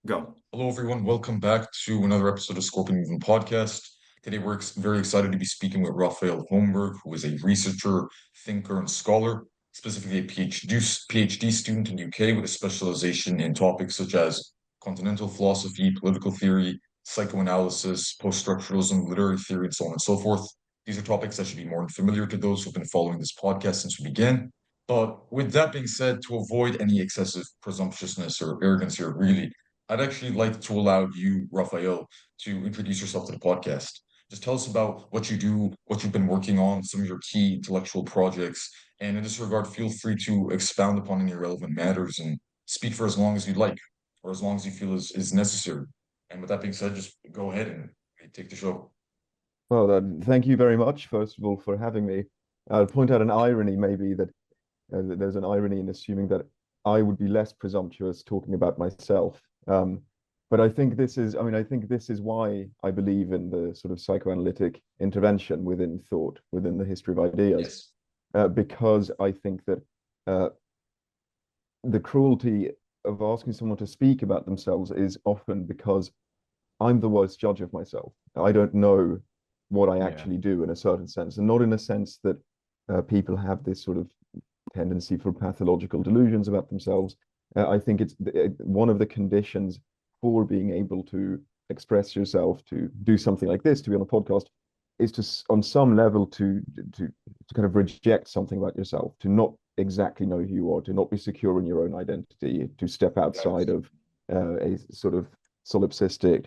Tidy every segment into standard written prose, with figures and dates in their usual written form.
Go. Hello, everyone. Welcome back to another episode of Scorpion Movement Podcast. Today, we're very excited to be speaking with Rafael Holmberg, who is a researcher, thinker, and scholar, specifically a PhD student in the UK with a specialization in topics such as continental philosophy, political theory, psychoanalysis, post-structuralism, literary theory, and so on and so forth. These are topics that should be more familiar to those who've been following this podcast since we began. But with that being said, to avoid any excessive presumptuousness or arrogance here, really, I'd actually like to allow you, Rafael, to introduce yourself to the podcast. Just tell us about what you do, what you've been working on, some of your key intellectual projects, and in this regard, feel free to expound upon any relevant matters and speak for as long as you'd like, or as long as you feel is necessary. And with that being said, just go ahead and take the show. Well, thank you very much, first of all, for having me. I'll point out an irony, maybe, that there's an irony in assuming that I would be less presumptuous talking about myself. But I think this is why I believe in the sort of psychoanalytic intervention within thought, within the history of ideas, Yes. because I think that the cruelty of asking someone to speak about themselves is often because I'm the worst judge of myself. I don't know what I Yeah. actually do in a certain sense, and not in a sense that people have this sort of tendency for pathological delusions about themselves. I think it's one of the conditions for being able to express yourself, to do something like this, to be on a podcast, is to, on some level, to kind of reject something about yourself, to not exactly know who you are, to not be secure in your own identity, to step outside of a sort of solipsistic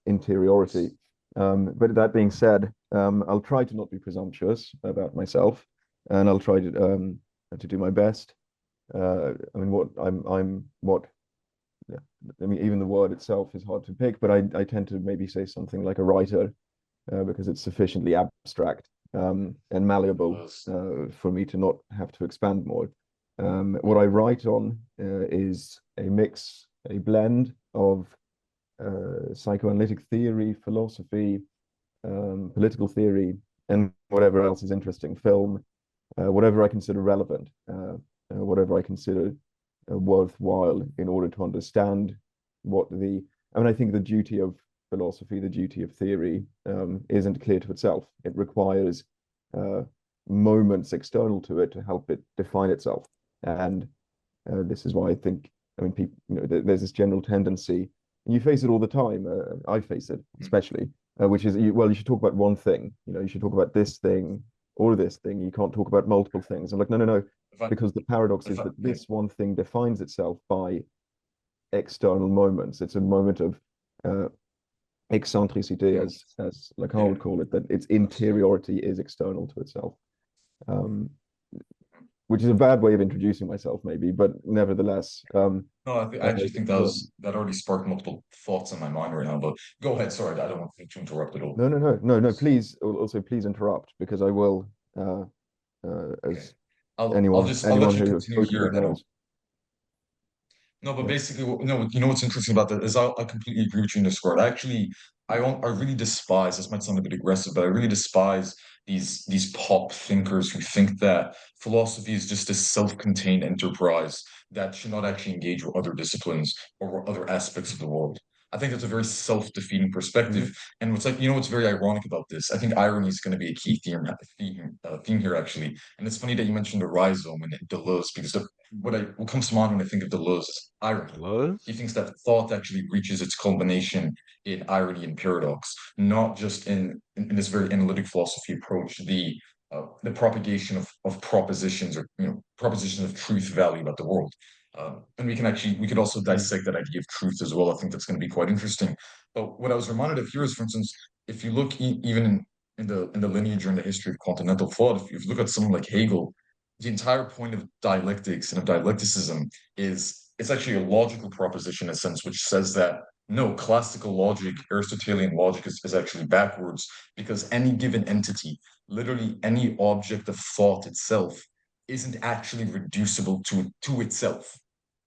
interiority. But that being said, I'll try to not be presumptuous about myself, and I'll try to do my best. I mean, yeah, I mean, even the word itself is hard to pick, but I tend to maybe say something like a writer, because it's sufficiently abstract and malleable for me to not have to expand more. What I write on is a blend of psychoanalytic theory, philosophy, political theory, and whatever else is interesting, film, whatever I consider relevant, whatever I consider worthwhile in order to understand I think the duty of philosophy, the duty of theory, isn't clear to itself. It requires moments external to it to help it define itself. And this is why I mean, people, there's this general tendency, and you face it all the time. I face it especially, which is, you should talk about one thing. You should talk about this thing or this thing. You can't talk about multiple things. I'm like, no, no, no, If I, because the paradox if is I, that yeah, this one thing defines itself by external moments. It's a moment of uh, eccentricité, no, as Lacan yeah, would call it, that its absolutely. interiority is external to itself. Um, which is a bad way of introducing myself, maybe, but nevertheless, No, I actually think yeah. that already sparked multiple thoughts in my mind right now. But go ahead. Sorry, I don't want to interrupt at all. No, no, no, no, no. Please, also please interrupt because I will, Okay. as I'll let anyone you who has continue spoken here with and then knows. no, but Yeah. basically, no, you know what's interesting about that is I completely agree with you in this regard. Actually, I really despise, this might sound a bit aggressive, but I really despise these pop thinkers who think that philosophy is just a self-contained enterprise that should not actually engage with other disciplines or other aspects of the world. I think that's a very self-defeating Mhm. perspective. And what's very ironic about this? I think irony is going to be a key theme here, actually. And it's funny that you mentioned the rhizome and Deleuze, because what comes to mind when I think of Deleuze is irony. He Lowe's? thinks that thought actually reaches its culmination in irony and paradox, not just in this very analytic philosophy approach, the propagation of propositions or propositions of truth value about the world. And we could also Mm. dissect that idea of truth as well. I think that's going to be quite interesting. But what I was reminded of here is, for instance, if you look even in the lineage or in the history of continental thought, if you look at someone like Hegel, the entire point of dialectics and of dialecticism is it's actually a logical proposition in a sense, which says that no, classical logic, Aristotelian logic is actually backwards because any given entity, literally any object of thought itself, isn't actually reducible to itself.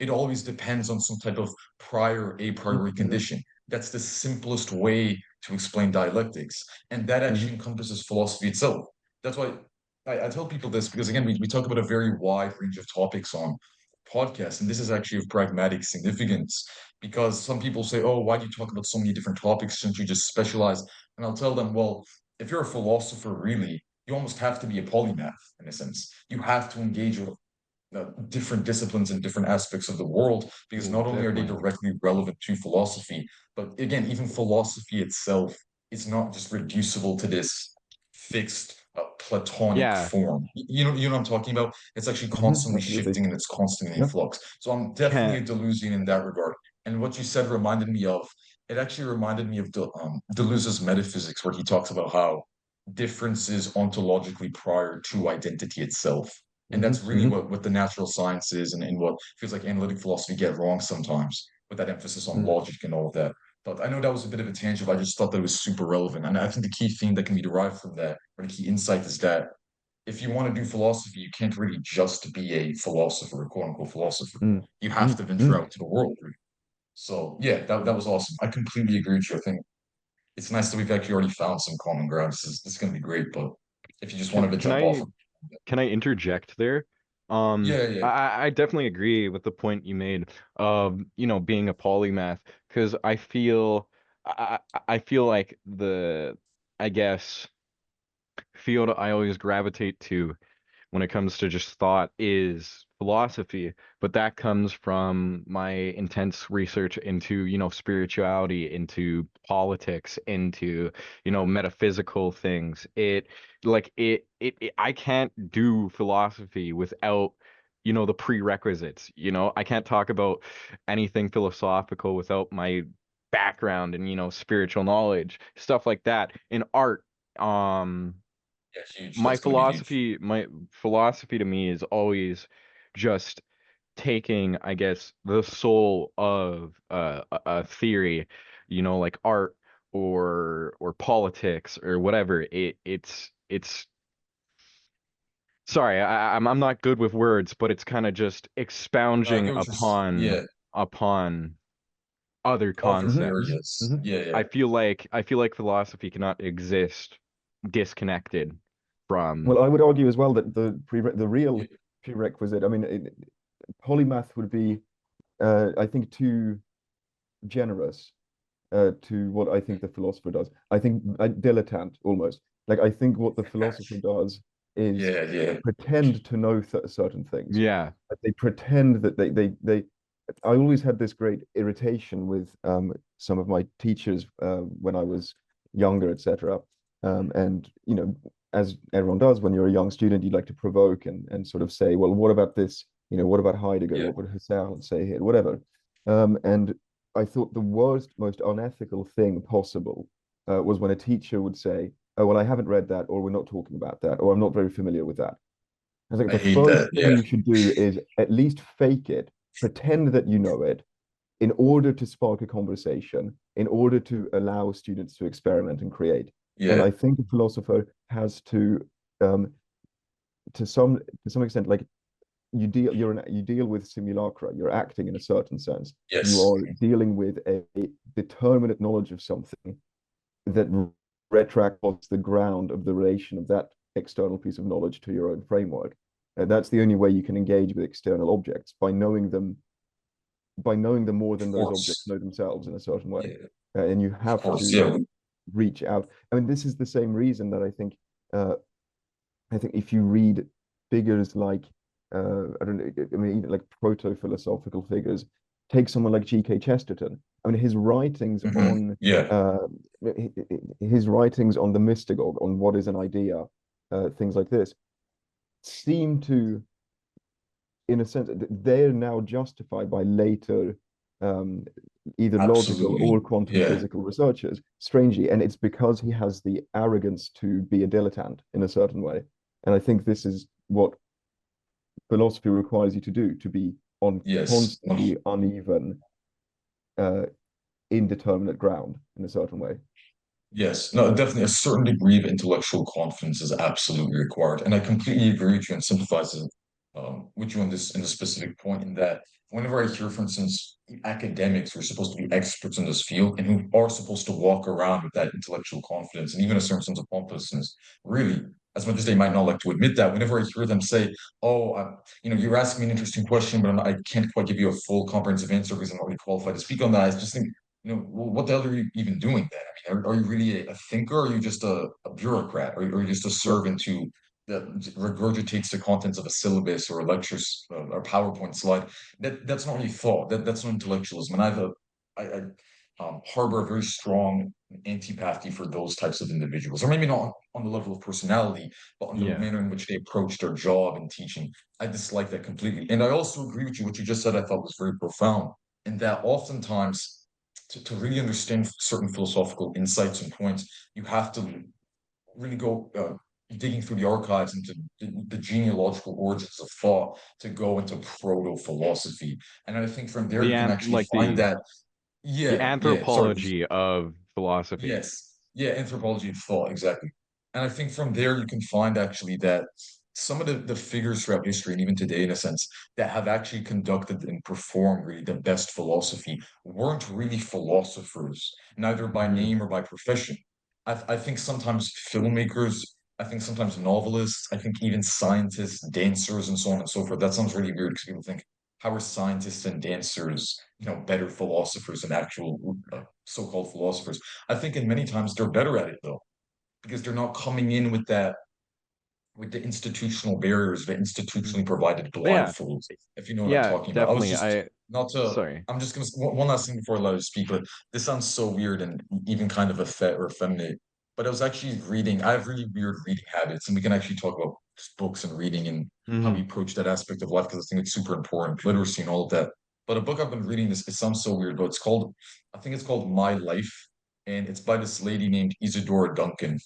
It always depends on some type of prior a priori Mhm. condition. That's the simplest way to explain dialectics. And that Mhm. actually encompasses philosophy itself. That's why I tell people this because again, we talk about a very wide range of topics on podcast, and this is actually of pragmatic significance because some people say, "Oh, why do you talk about so many different topics? Shouldn't you just specialize?" And I'll tell them, "Well, if you're a philosopher, really, you almost have to be a polymath in a sense. You have to engage with different disciplines and different aspects of the world because Yeah, not only are they definitely. directly relevant to philosophy, but again, even philosophy itself is not just reducible to this fixed platonic Yeah. form. You know what I'm talking about? It's actually constantly Absolutely. shifting and it's constantly in Yeah. flux. So I'm definitely a Can Deleuzian in that regard. And what you said reminded me of it actually reminded me of Deleuze's metaphysics, where he talks about how difference is ontologically prior to identity itself. And Hmm. that's really Hmm. what the natural sciences and what feels like analytic philosophy get wrong sometimes, with that emphasis on Mm. logic and all of that. But I know that was a bit of a tangent, but I just thought that was super relevant. And I think the key theme that can be derived from that, or the key insight, is that if you want to do philosophy, you can't really just be a philosopher, a quote unquote philosopher. Mm. You have Mm. to venture Mm. out to the world, really. So yeah, that was awesome. I completely agree with you. I think it's nice that we've actually already found some common ground. This is going to be great. But if you just wanted to can jump off, I can I interject there? yeah, yeah, I definitely agree with the point you made of, being a polymath, because I feel like I guess, field I always gravitate to when it comes to just thought is philosophy, but that comes from my intense research into, spirituality, into politics, into, metaphysical things. I can't do philosophy without, the prerequisites. I can't talk about anything philosophical without my background and, spiritual knowledge, stuff like that. In art, um yeah, huge. That's going to be huge. my philosophy to me is always just taking, I guess, the soul of a theory, like art or politics or whatever. It's sorry, I'm not good with words, but it's kind of just No, I expounding get what upon yeah, upon other other Hmm. concepts. areas. Hmm. Yeah, yeah, I feel like philosophy cannot exist disconnected from. Well, I would argue as well that the yeah, real prerequisite, I mean, polymath would be, I think, too generous to what I think the philosopher does. I think dilettante almost. Like I think what the philosopher does is yeah, yeah, pretend to know certain things. Yeah. Like, they pretend that they. I always had this great irritation with some of my teachers when I was younger, etc. And as everyone does when you're a young student, you like to provoke and sort of say, well, what about this? What about Heidegger? yeah, What would Husserl say here? Whatever. And I thought the worst, most unethical thing possible was when a teacher would say, "Oh, well, I haven't read that, or we're not talking about that, or I'm not very familiar with that." I was like, I the hate first that. thing Yeah, you should do is at least fake it, pretend that you know it, in order to spark a conversation, in order to allow students to experiment and create. And yeah, I think a philosopher has um, to some extent, like you deal with simulacra. You're acting in a certain sense. You yes, are dealing with a determinate knowledge of something that retracts the ground of the relation of that external piece of knowledge to your own framework. That's the only way you can engage with external objects, by knowing them more of than those objects course. know themselves in a certain way. Yeah, And you of have course. to Yeah, reach out. I mean, this is the same reason that uh, I think if you read figures like I don't know, I mean, even like proto-philosophical figures, take someone like G.K. Chesterton. I mean, yeah, uh, his writings on the mystagogue, on what is an idea, things like this, seem to, in a sense, they're now justified by later um, either logical absolutely. or quantum Yeah, physical researchers, strangely, and it's because he has the arrogance to be a dilettante in a certain way. And I think this is what philosophy requires you to do, to be on yes. constantly uneven, uh, indeterminate ground in a certain way. Yes, no, definitely a certain degree of intellectual confidence is absolutely required, and I completely agree with you and sympathize with you on this in the specific point. In that, whenever I hear, for instance, academics who are supposed to be experts in this field and who are supposed to walk around with that intellectual confidence and even a certain sense of pompousness, really, as much as they might not like to admit that, whenever I hear them say, "Oh, you're asking me an interesting question, but I can't quite give you a full comprehensive answer because I'm not really qualified to speak on that," I just think, well, what the hell are you even doing then? I mean, are you really a thinker? Or are you just a bureaucrat? Or are you just a servant who that regurgitates the contents of a syllabus or a lecture or PowerPoint slide? That's not really thought. That's not intellectualism. And I harbor a very strong antipathy for those types of individuals, or maybe not on the level of personality, but on the Yeah. manner in which they approach their job and teaching. I dislike that completely. And I also agree with you. What you just said, I thought was very profound, in that oftentimes to really understand certain philosophical insights and points, you have to really go digging through the archives into the genealogical origins of thought to go into proto-philosophy. And I think from there The you can ant actually like find that, the sorry. anthropology of philosophy. Yes. Yeah, anthropology of thought, exactly. And I think from there you can find actually that some of the figures throughout history and even today, in a sense, that have actually conducted and performed really the best philosophy weren't really philosophers, neither by Mhm. name or by profession. I think sometimes filmmakers, I think sometimes novelists, I think even scientists, dancers, and so on and so forth. That sounds really weird because people think, how are scientists and dancers, better philosophers than actual so-called philosophers? I think in many times they're better at it though, because they're not coming in with the institutional barriers, the institutionally provided Yeah, blindfolds, if you know what I'm yeah, talking about. I was definitely. just not to, Sorry. I'm just gonna one last thing before I let you speak, but this sounds so weird and even kind of effeminate. But I was actually reading, I have really weird reading habits, and we can actually talk about just books and reading and how we Hmm. approach that aspect of life because I think it's super important, literacy and all of that. But a book I've been reading, this, it sounds so weird, but I think it's called My Life, and it's by this lady named Isadora Duncan,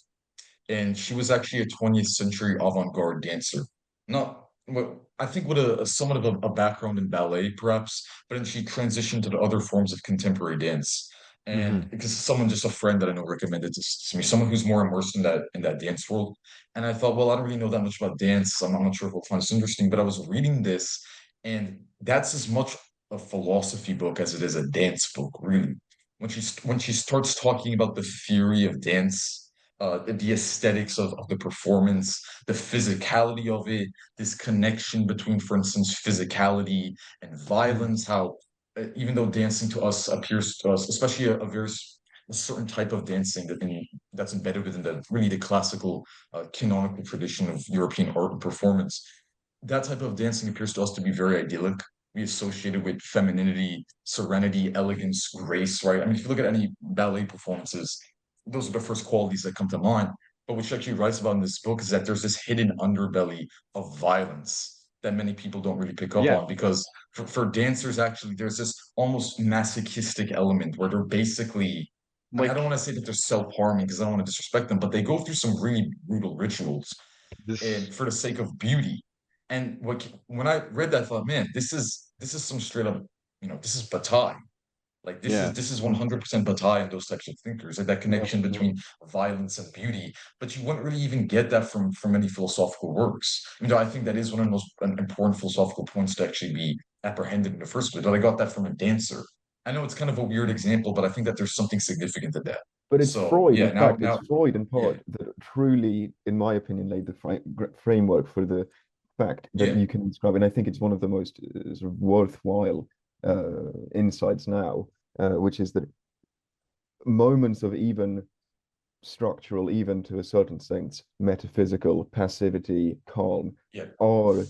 and she was actually a 20th century avant-garde dancer. Not well, I think with a somewhat of a background in ballet, perhaps, but then she transitioned to the other forms of contemporary dance. And Hmm. because someone, just a friend that I know recommended this to me, someone who's more immersed in that dance world. And I thought, well, I don't really know that much about dance. I'm not sure if I'll find this interesting, but I was reading this, and that's as much a philosophy book as it is a dance book, really. When she starts talking about the theory of dance, the aesthetics of the performance, the physicality of it, this connection between, for instance, physicality and Hmm. violence, how even though dancing to us appears to us, especially a certain type of dancing that's embedded within the classical canonical tradition of European art and performance, that type of dancing appears to us to be very idyllic. We associate it with femininity, serenity, elegance, grace, right? I mean, if you look at any ballet performances, those are the first qualities that come to mind. But what she actually writes about in this book is that there's this hidden underbelly of violence that many people don't really pick up Yeah, on because for dancers, actually, there's this almost masochistic element where they're basically, I mean, I don't like want to say that they're self-harming because I don't want to disrespect them, but they go through some really brutal rituals this. and for the sake of beauty. And when I read that, I thought, man, this is some straight up, this is Bataille. Like Yeah, this is 100% Bataille and those types of thinkers, like that Yeah, connection sure. between violence and beauty. But you wouldn't really even get that from many philosophical works. I think that is one of the most important philosophical points to actually be apprehended in the first place. But I got that from a dancer. I know it's kind of a weird example, but I think that there's something significant in that. But it's So Freud, in yeah, fact, it's now, Freud in yeah, part that truly, in my opinion, laid the framework for the fact that yeah, you can describe. And I think it's one of the most sort of worthwhile insights now, which is that moments of even structural, even to a certain sense, metaphysical passivity, calm, yeah, are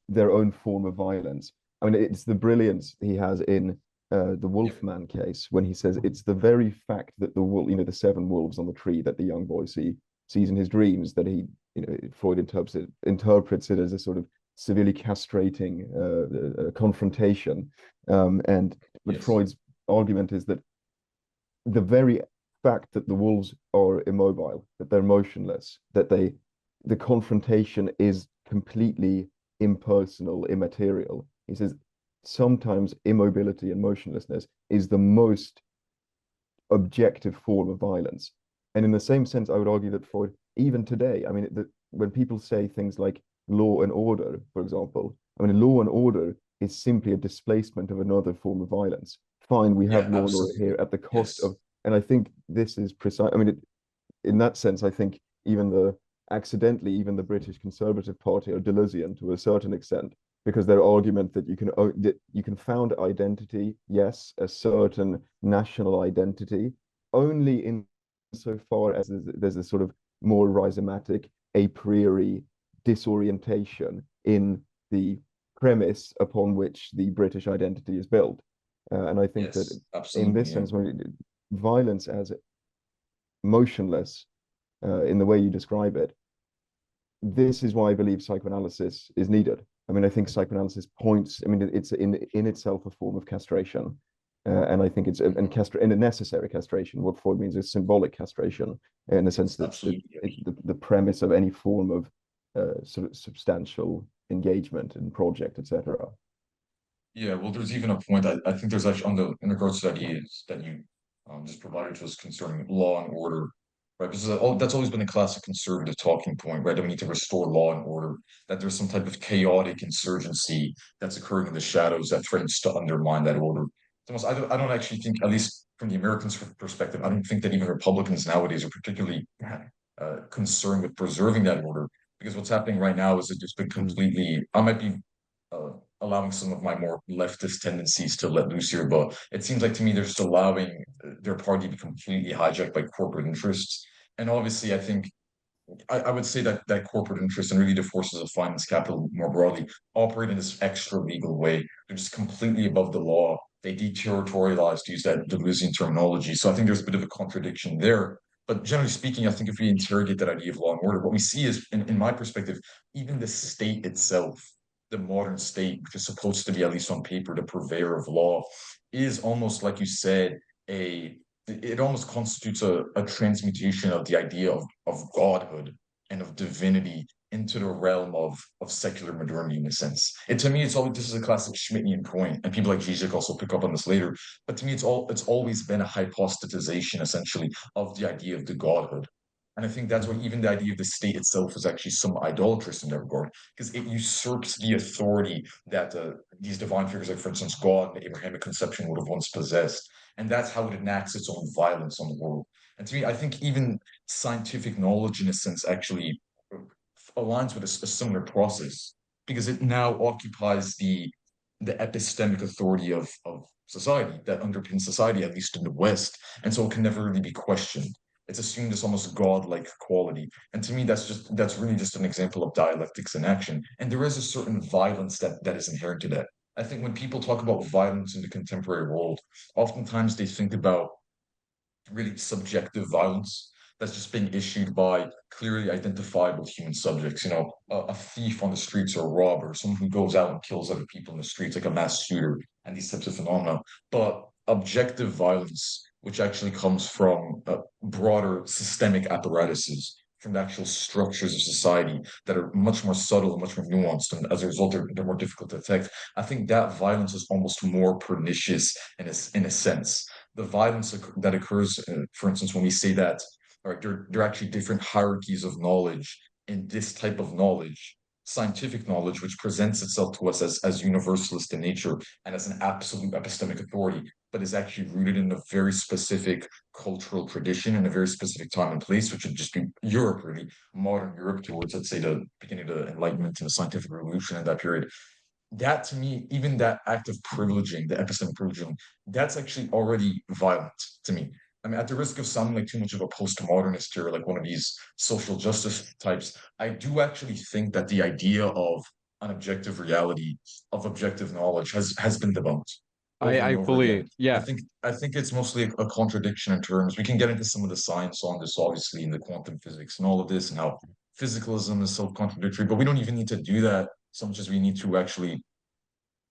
their own form of violence. I mean, it's the brilliance he has in the yeah, Wolfman case when he says it's the very fact that the wolf, the seven wolves on the tree that the young boy sees in his dreams that he, Freud interprets it as a sort of severely castrating confrontation. And but yes, Freud's argument is that the very fact that the wolves are immobile, that they're motionless, that the confrontation is completely impersonal, immaterial. He says sometimes immobility and motionlessness is the most objective form of violence. And in the same sense, I would argue that Freud, even today, I mean, when people say things like law and order, for example, I mean, law and order is simply a displacement of another form of violence. Fine, we have yeah, law and order absolutely, here at the cost of, yes, and I think this is precise. I mean, in that sense, I think even the accidentally even the British Conservative Party are Deleuzian to a certain extent, because their argument that you can found identity, yes, a certain national identity, only in so far as there's a sort of more rhizomatic a priori disorientation in the premise upon which the British identity is built. And I think that in this sense, when violence as motionless in the way you describe it, this is why I believe psychoanalysis is needed. I mean, I think psychoanalysis points, I mean, it's in itself a form of castration. And I think it's and a necessary castration. What Freud means is symbolic castration, in the sense that the premise of any form of sort of substantial engagement in project, etc. Yeah, well, there's even a point I think there's actually in regards to ideas that you just provided to us concerning law and order, right? Because that's always been a classic conservative talking point, right? That we need to restore law and order, that there's some type of chaotic insurgency that's occurring in the shadows that threatens to undermine that order. I don't actually think, at least from the Americans' perspective, I don't think that even Republicans nowadays are particularly concerned with preserving that order, because what's happening right now is it's been completely, I might be allowing some of my more leftist tendencies to let loose here, but it seems like to me they're just allowing their party to be completely hijacked by corporate interests. And obviously, I think I would say that corporate interests and really the forces of finance capital more broadly operate in this extra legal way. They're just completely above the law. They deterritorialize, to use that Deleuzian terminology. So I think there's a bit of a contradiction there. But generally speaking, I think if we interrogate that idea of law and order, what we see is, in my perspective, even the state itself, the modern state, which is supposed to be, at least on paper, the purveyor of law, is almost, like you said, it almost constitutes a transmutation of the idea of godhood and of divinity into the realm of secular modernity, in a sense. And to me, this is a classic Schmittian point, and people like Zizek also pick up on this later. But to me, it's always been a hypostatization, essentially, of the idea of the godhood. And I think that's why even the idea of the state itself is actually somewhat idolatrous in that regard, because it usurps the authority that these divine figures, like, for instance, God and the Abrahamic conception, would have once possessed. And that's how it enacts its own violence on the world. And to me, I think even scientific knowledge, in a sense, actually aligns with a similar process, because it now occupies the epistemic authority of society that underpins society, at least in the West. And so it can never really be questioned. It's assumed as almost godlike quality. And to me, that's really just an example of dialectics in action. And there is a certain violence that is inherent to that. I think when people talk about violence in the contemporary world, oftentimes they think about really subjective violence that's just being issued by clearly identifiable human subjects. A thief on the streets or a robber, someone who goes out and kills other people in the streets, like a mass shooter, and these types of phenomena. But objective violence, which actually comes from broader systemic apparatuses, from the actual structures of society that are much more subtle and much more nuanced, and as a result, they're more difficult to detect. I think that violence is almost more pernicious in a sense. The violence that occurs, for instance, when we say that, all right, there are actually different hierarchies of knowledge in this type of knowledge, scientific knowledge, which presents itself to us as universalist in nature and as an absolute epistemic authority, but is actually rooted in a very specific cultural tradition and a very specific time and place, which would just be Europe, really, modern Europe, towards, let's say, the beginning of the Enlightenment and the scientific revolution in that period. That, to me, even that act of privileging, the epistemic privileging, that's actually already violent to me. I mean, at the risk of sounding like too much of a postmodernist or like one of these social justice types, I do actually think that the idea of an objective reality, of objective knowledge, has been debunked over and I over again. fully, yeah. I think it's mostly a contradiction in terms. We can get into some of the science on this, obviously, in the quantum physics and all of this, and how physicalism is self-contradictory, but we don't even need to do that so much as we need to actually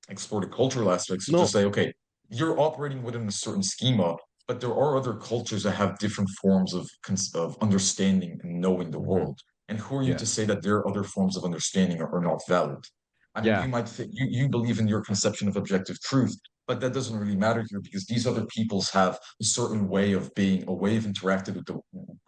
explore the cultural aspects to just No, say, okay, you're operating within a certain schema, but there are other cultures that have different forms of understanding and knowing the world. And who are you yeah, to say that their other forms of understanding are not valid? I mean, yeah. you might think you believe in your conception of objective truth, but that doesn't really matter here, because these other peoples have a certain way of being, a way of interacting with the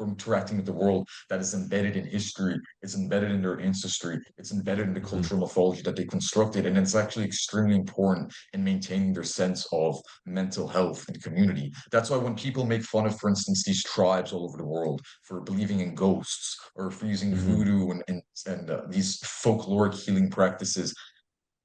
for interacting with the world that is embedded in history, it's embedded in their ancestry, it's embedded in the Mhm. cultural mythology that they constructed, and it's actually extremely important in maintaining their sense of mental health and community. That's why when people make fun of, for instance, these tribes all over the world for believing in ghosts or for using Mhm. voodoo and these folkloric healing practices,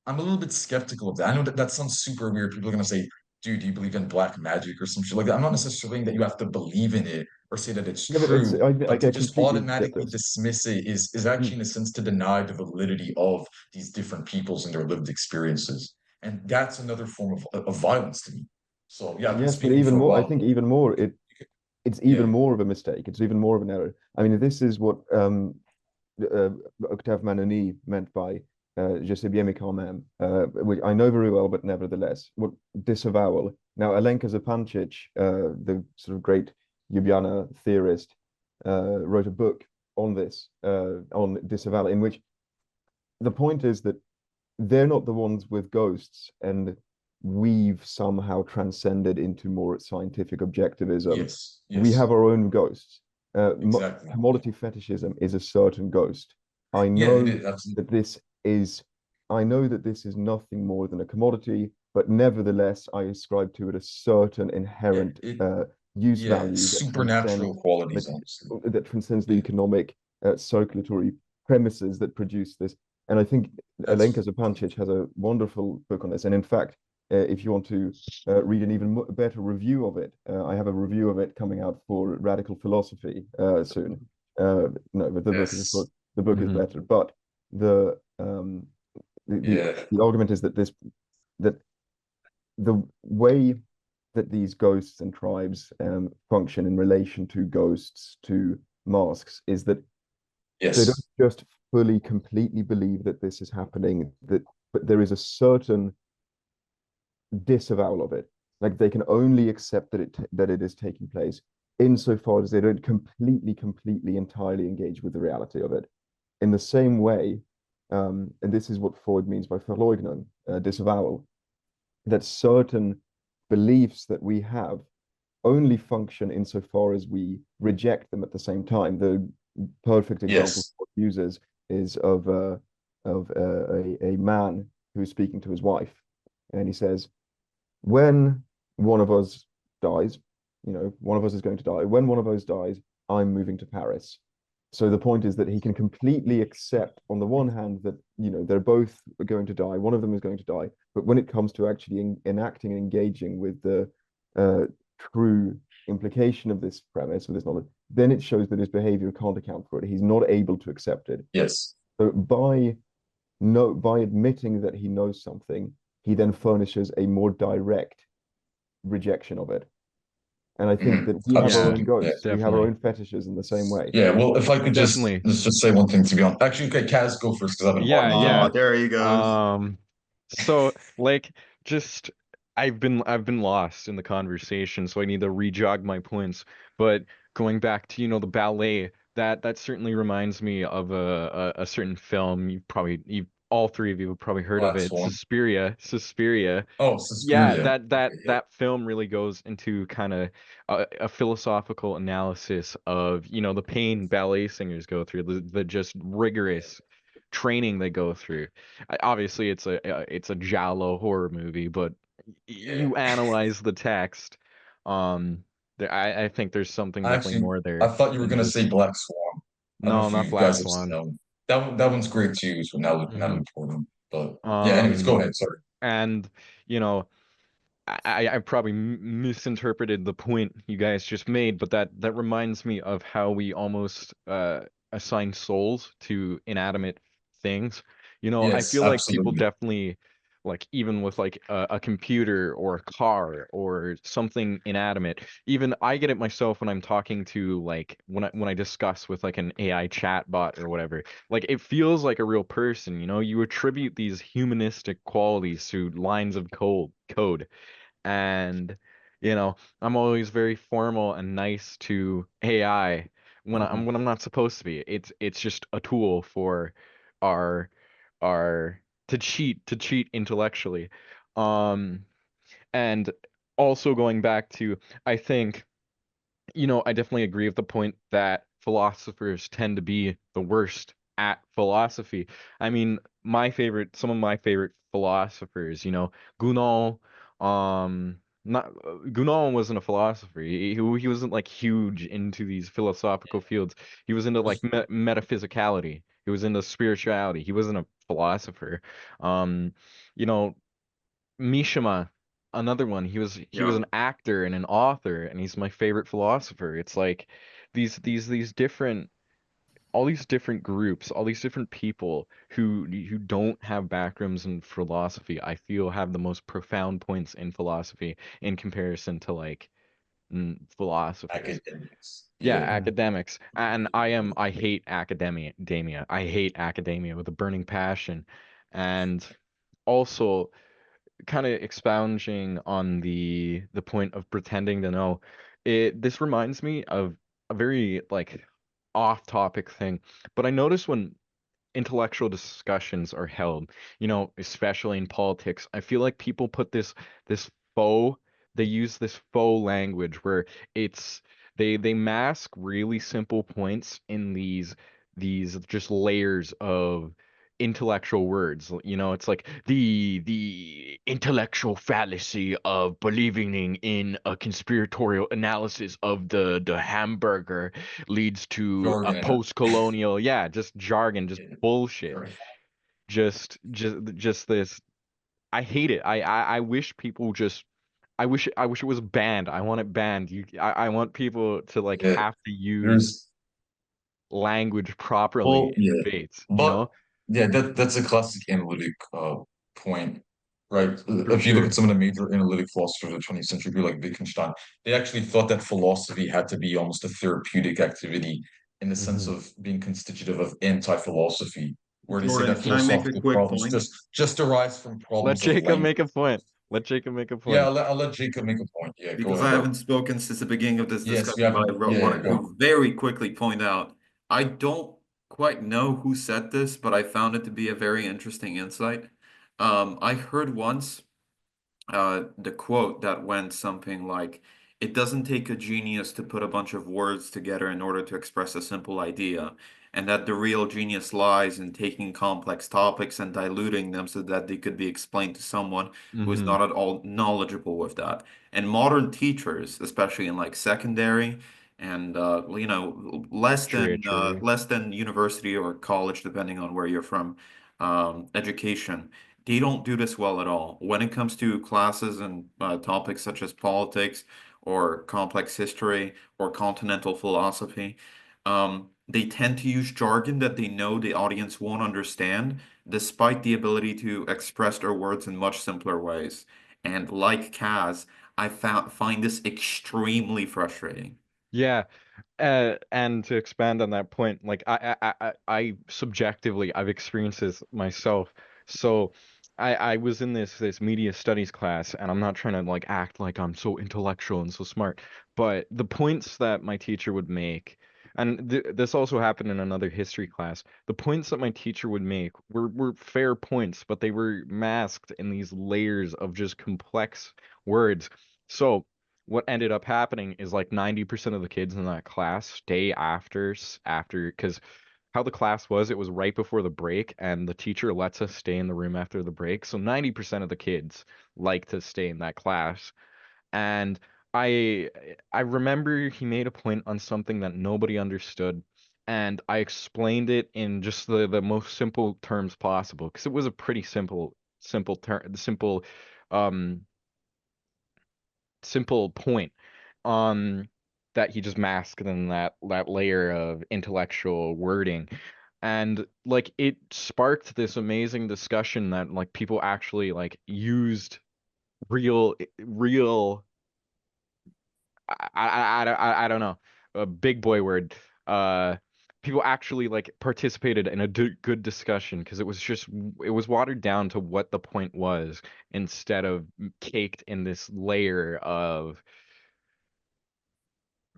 I'm a little bit skeptical of that. I know that that sounds super weird. People are gonna say, "Dude, do you believe in black magic or some shit like that?" I'm not necessarily saying that you have to believe in it or say that it's Yeah, but it's true, but to I just completely get automatically this. dismiss it is actually Mm. in a sense to deny the validity of these different peoples and their lived experiences, and that's another form of violence to me. So yeah, I've been Yes, but speaking even for a more, I while, think but even more, it's yeah, even more of a mistake. It's even more of an error. I mean, this is what uh, Octave Manoni meant by Je sais bien mais quand même, which I know very well, but nevertheless, what disavowal. Now, Alenka Zupancic, the sort of great Ljubljana theorist, wrote a book on this, on disavowal, in which the point is that they're not the ones with ghosts, and we've somehow transcended into more scientific objectivism. yes, We yes, have our own ghosts. exactly, yeah, Commodity fetishism is a certain ghost. I yeah, it know is absolutely, that this is, I know that this is nothing more than a commodity, but nevertheless, I ascribe to it a certain yeah, inherent it, use yeah, value supernatural qualities, that honestly, that transcends the yeah, economic circulatory premises that produce this. And I think Alenka that's Zupancic has a wonderful book on this. And in fact, if you want to read an even better review of it, I have a review of it coming out for Radical Philosophy soon. No, but the book is, of yes, course, the book is Mhm. better. But the um, yeah, the argument is that that the way that these ghosts and tribes function in relation to ghosts to masks is that they don't yes. just fully completely believe that this is happening, that but there is a certain disavowal of it. Like they can only accept that it is taking place insofar as they don't completely entirely engage with the reality of it. In the same way, and this is what Freud means by Verleugnung, disavowal, that certain beliefs that we have only function insofar as we reject them at the same time. The perfect example Yes. Freud uses is of a man who's speaking to his wife, and he says, "When one of us dies, one of us is going to die. When one of us dies, I'm moving to Paris." So the point is that he can completely accept, on the one hand, that they're both going to die. One of them is going to die, but when it comes to actually enacting and engaging with the uh, true implication of this premise, of this knowledge, then it shows that his behavior can't account for it. He's not able to accept it. Yes. So by admitting that he knows something, he then furnishes a more direct rejection of it. And I think Hmm. that we have our Yeah, own Absolutely. Yeah. ghosts, we have our definitely. own fetishes in the same way. Yeah. Well, if I could just Definitely. let's just say one thing to be honest. Actually, okay, Kaz, go first because I've been Yeah, hogging you Oh, yeah. on. there he goes. Um, so like just I've been lost in the conversation, so I need to re-jog my points. But going back to, the ballet, that certainly reminds me of a certain film. You all three of you have probably heard of Black it. Swan. Suspiria. Oh, Yeah, Suspiria. that that Okay. Yeah. that film really goes into kind of a philosophical analysis of, the pain ballet singers go through, the just rigorous training they go through. Obviously, it's a giallo horror movie, but Yeah. you analyze the text. I think there's something definitely Actually, more I there thought you were than gonna say just Black Swan. I don't know no, if not you Black guys have seen Swan. that one. That one's great too. So now Hmm. we pour them. But yeah. Anyways, go Um, ahead. Sorry. and you know. I probably misinterpreted the point you guys just made, but that reminds me of how we almost assign souls to inanimate things. I Yes. feel like people Absolutely. definitely, like, even with like a computer or a car or something inanimate. Even I get it myself when I'm talking to, like, when I discuss with like an AI chat bot or whatever. Like, it feels like a real person. You attribute these humanistic qualities to lines of code, and I'm always very formal and nice to AI when I'm Mhm. when I'm not supposed to be. It's just a tool for our our to cheat intellectually. Um and also going back to, I think, I definitely agree with the point that philosophers tend to be the worst at philosophy. I mean, some of my favorite philosophers, Gounod, not Gounod wasn't a philosopher. He wasn't like huge into these philosophical fields. He was into like metaphysicality. He was into spirituality. He wasn't a philosopher. Um, you know, Mishima, another one. He was Yeah. an actor and an author, and he's my favorite philosopher. It's like these different all these different groups, all these different people who don't have backgrounds in philosophy, I feel have the most profound points in philosophy in comparison to like philosophers. Academics. Yeah, Yeah. academics. And I hate academia. I hate academia with a burning passion. And also kind of expounding on the point of pretending to know, this reminds me of a very like off-topic thing, but I notice when intellectual discussions are held, especially in politics, I feel like people put this faux they use this faux language where it's they mask really simple points in these just layers of intellectual words. It's like the intellectual fallacy of believing in a conspiratorial analysis of the hamburger leads to a Jargon and post-colonial, yeah, just jargon, just yeah, bullshit. very Just this. I hate it. I wish people just. I wish it was banned. I want it banned. I want people to like yeah. have to use There's language properly well, in yeah, debates. but yeah, that's a classic analytic point, right? For If you look at sure. some of the major analytic philosophers of the 20th century, people like Wittgenstein, they actually thought that philosophy had to be almost a therapeutic activity in the sense Hmm. of being constitutive of anti-philosophy, where they say Jordan, that can I make a philosophical quick problems point? just arise from Let problems of Jacob language. make a point. Let Jacob make a Yeah, point. I'll let Jacob make a point. Yeah, go Because I ahead. haven't spoken since the beginning of this Yes, we discussion, but I haven't. Yeah, wanted go. to very quickly point out, I don't quite know who said this, but I found it to be a very interesting insight. I heard once the quote that went something like, "It doesn't take a genius to put a bunch of words together in order to express a simple idea, and that the real genius lies in taking complex topics and diluting them so that they could be explained to someone who is Hmm. not at all knowledgeable with that." And modern teachers, especially in like secondary and True. less than university or college, depending on where you're from, education, they don't do this well at all. When it comes to classes and topics such as politics or complex history or continental philosophy, they tend to use jargon that they know the audience won't understand, despite the ability to express their words in much simpler ways. And like Kaz, find this extremely frustrating. Yeah, and to expand on that point, like I subjectively I've experienced this myself. So I was in this media studies class, and I'm not trying to like act like I'm so intellectual and so smart, but the points that my teacher would make, and this also happened in another history class, the points that my teacher would make were fair points, but they were masked in these layers of just complex words. So what ended up happening is like 90% of the kids in that class stay after because how the class was, it was right before the break, and the teacher lets us stay in the room after the break. So 90% of the kids like to stay in that class. And I I remember he made a point on something that nobody understood, and I explained it in just the most simple terms possible because it was a pretty um simple point that he just masked in that layer of intellectual wording, and like it sparked this amazing discussion that like people actually like used real I don't know, a big boy word. uh People actually like participated in a good discussion because it was watered down to what the point was instead of caked in this layer of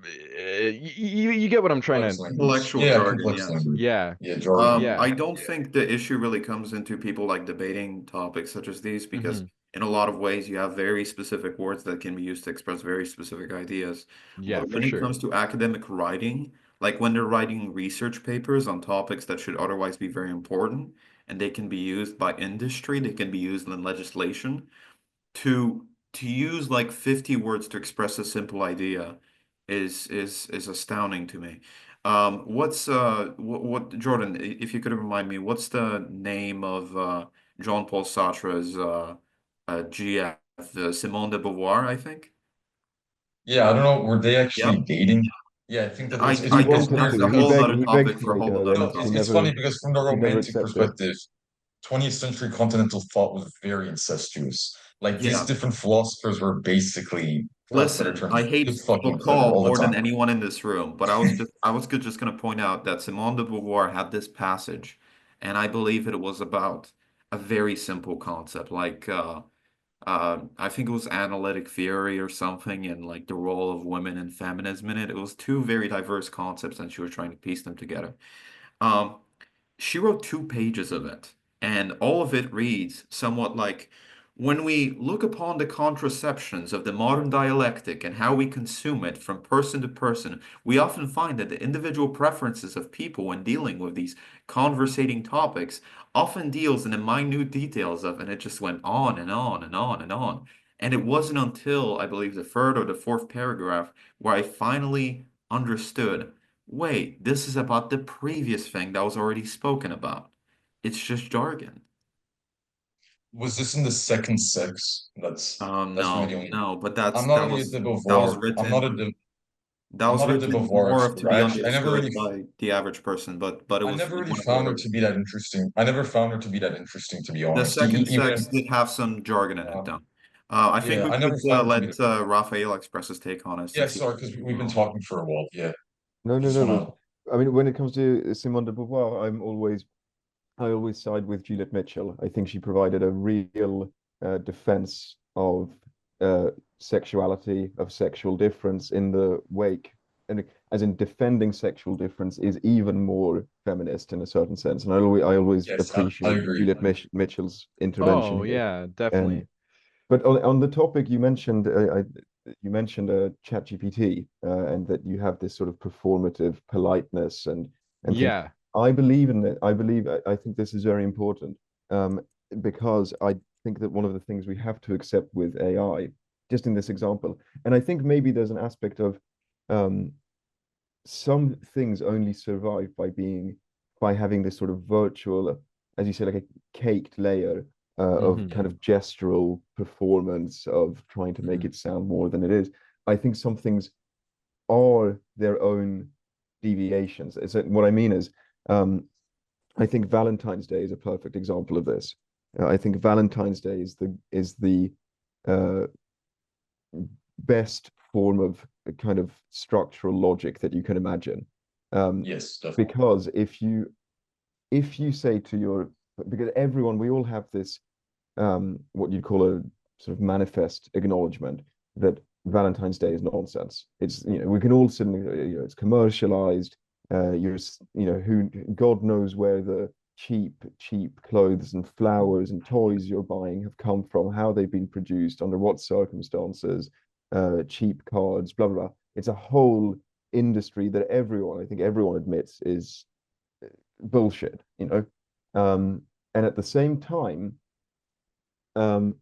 you get what I'm trying Complex to. language. Intellectual Yeah, jargon, complex yes. language. Yeah, Yeah, jargon. yeah. I don't think the issue really comes into people like debating topics such as these because Hmm. in a lot of ways, you have very specific words that can be used to express very specific ideas. Yeah, But for when it sure. comes to academic writing, like when they're writing research papers on topics that should otherwise be very important, and they can be used by industry, they can be used in legislation, to use like 50 words to express a simple idea is astounding to me. What's what Jordan, if you could remind me, what's the name of Jean-Paul Sartre's GF, Simone de Beauvoir, I think? Yeah, I don't know. Were they Yep. actually dating? Yeah, I think that I it's He I because wanted weird that's to. a He because whole begged. nother He begged topic to for a make whole her. nother Then no, he topic. it's never. funny because from the He never romantic accepted. perspective, 20th century continental thought was very incestuous. Like these Yeah. different philosophers were basically, for lack of better Listen, I terms, hate just fucking each other Foucault all the more than time. anyone in this room, but I was just going to point out that Simone de Beauvoir had this passage, and I believe it was about a very simple concept, like I think it was analytic theory or something, and like the role of women and feminism in it. It was two very diverse concepts, and she was trying to piece them together. Um, she wrote 2 pages of it, and all of it reads somewhat like, when we look upon the contraceptions of the modern dialectic and how we consume it from person to person, we often find that the individual preferences of people when dealing with these conversating topics often deals in the minute details of, and it just went on and on and on and on. And it wasn't until, I believe, the third or the fourth paragraph where I finally understood. Wait, this is about the previous thing that was already spoken about. It's just jargon. Was this in the second sex? Oh That's really the no, only. no, but I'm not a de that was Beauvoir. written I'm not a de Beauvoir more of to expert. be I never really understood by the average person, but it I was never like really one of found her her. to be that interesting. I never found her to be that interesting, to be The honest. second Even sex did have some jargon in it uh, though. I think yeah, we I never could found her to be let that. Raphael express his take on it Yeah, since he. sorry, because we've been talking for a while. Yeah, No, I no, just no. want I mean, when it comes to Simone de Beauvoir, I always side with Juliet Mitchell. I think she provided a real defense of uh, sexuality, of sexual difference in the wake, and as in defending sexual difference is even more feminist in a certain sense. And I always yes, I appreciate agree. Juliet Mitchell's intervention Oh, here. yeah, And definitely. but on the topic you mentioned ChatGPT and that you have this sort of performative politeness and things. Yeah. I believe in it. I think this is very important um, because I think that one of the things we have to accept with AI, just in this example, and I think maybe there's an aspect of um, some things only survive by having this sort of virtual, as you say, like a caked layer of Hmm. kind of gestural performance of trying to make Mhm. it sound more than it is. I think some things are their own deviations. So what I mean is, um, I think Valentine's Day is a perfect example of this. I think Valentine's Day is the uh, best form of kind of structural logic that you can imagine. Um, Yes, definitely. because if you say to your because everyone we all have this what you'd call a sort of manifest acknowledgement that Valentine's Day is nonsense. It's we can all sit it's commercialized. Who God knows where the cheap clothes and flowers and toys you're buying have come from, how they've been produced, under what circumstances, cheap cards, blah blah blah. It's a whole industry that I think everyone admits is bullshit. And at the same time, um,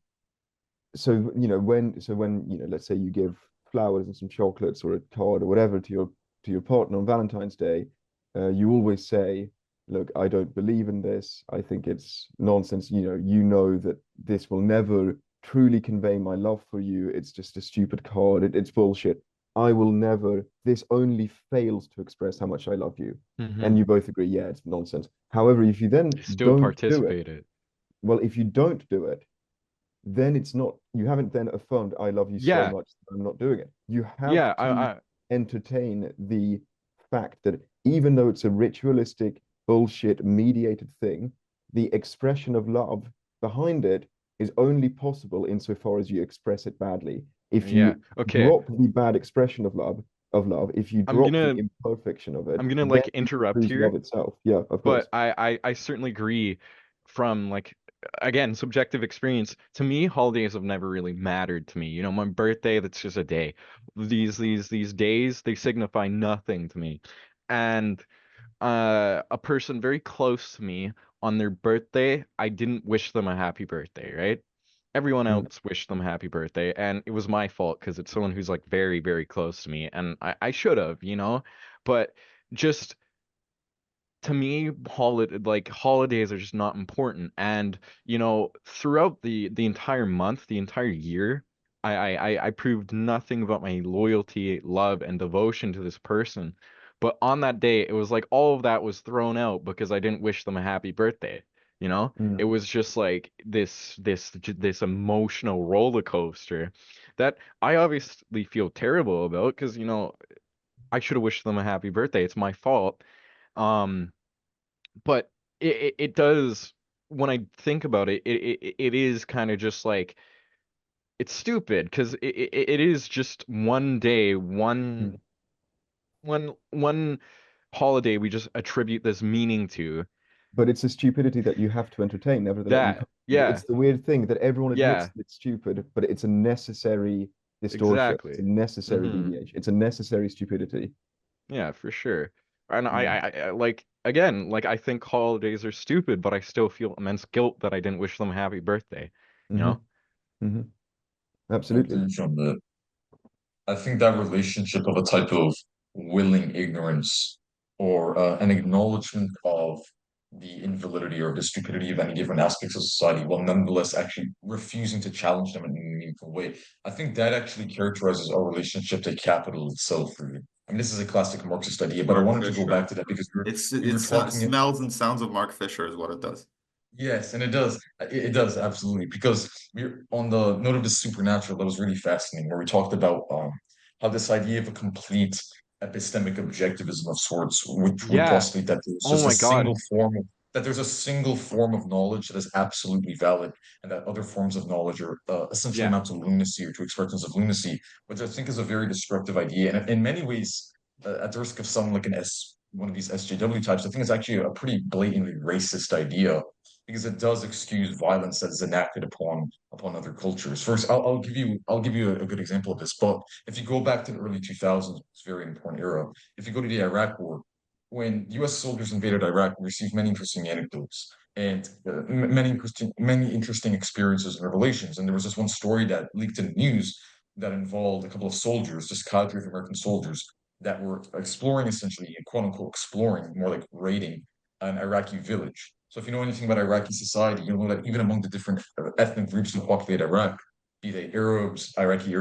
when let's say you give flowers and some chocolates or a card or whatever to your partner on Valentine's Day, you always say, look, I don't believe in this. I think it's nonsense. You know that this will never truly convey my love for you. It's just a stupid card. It's bullshit. I will never. This only fails to express how much I love you. And Hmm. you both agree, yeah, it's nonsense. However, if you then Still don't do it, participated. well, if you don't do it, then it's not, you haven't then affirmed, I love you so Yeah. much that I'm not doing it. You have Yeah, to entertain the fact that even though it's a ritualistic, bullshit, mediated thing, the expression of love behind it is only possible insofar as you express it badly. If yeah. you Okay. drop the bad expression of love, if you I'm drop the gonna imperfection of it, I'm gonna then like you interrupt lose love here, itself. Yeah, of but course. I certainly agree from like again, subjective experience. To me, holidays have never really mattered to me. You know, my birthday, that's just a day. These days, they signify nothing to me. And a person very close to me on their birthday, I didn't wish them a happy birthday, right? Everyone Mm, else wished them a happy birthday, and it was my fault because it's someone who's like very, very close to me, and I should have, you know? But just to me, holidays are just not important. And you know, throughout the entire month, the entire year, I proved nothing about my loyalty, love, and devotion to this person. But on that day, it was like all of that was thrown out because I didn't wish them a happy birthday. You know, it mm. was just like this emotional roller coaster that I obviously feel terrible about because, you know, I should have wished them a happy birthday. It's my fault. Um, but it does, when I think about it, it is kind of just like it's stupid because it is just one day, Mm. one holiday we just attribute this meaning to. But it's a stupidity that you have to entertain. Nevertheless, you That, can't, yeah, it's the weird thing that everyone admits yeah, that it's stupid, but it's a necessary distortion. It's a exactly. necessary Hmm. deviation. It's a necessary stupidity. Yeah, for sure. And Mm. like again, like I think holidays are stupid, but I still feel immense guilt that I didn't wish them a happy birthday, you Hmm. know? Hmm. I Absolutely. agree from that. I think that relationship of a type of willing ignorance or an acknowledgement of the invalidity or the stupidity of any given aspects of society while nonetheless actually refusing to challenge them in a meaningful way. I think that actually characterizes our relationship to capital itself, really. I mean, this is a classic Marxist idea, but I Mark wanted to go Fisher. back to that because we were It talking. smells and sounds of Mark Fisher is what it does. Yes, and it does. It does absolutely because we're on the note of the supernatural. That was really fascinating, where we talked about how this idea of a complete epistemic objectivism of sorts, which would Yeah. postulate that there's Oh just a my God. single form of that there's a single form of knowledge that is absolutely valid, and that other forms of knowledge are essentially Yeah. amount to lunacy or to expressions of lunacy, which I think is a very destructive idea, and in many ways, at the risk of sounding like one of these SJW types, I think it's actually a pretty blatantly racist idea because it does excuse violence that is enacted upon other cultures. First, I'll give you a good example of this. But if you go back to the early 2000s, it's a very important era. If you go to the Iraq War, when U.S. soldiers invaded Iraq, we received many interesting anecdotes and many interesting experiences and revelations. And there was this one story that leaked in the news that involved a couple of soldiers, just cadre of American soldiers, that were exploring essentially, quote unquote, exploring, more like raiding an Iraqi village. So if you know anything about Iraqi society, you'll know that even among the different ethnic groups that populate Iraq, be they Arabs, Iraqi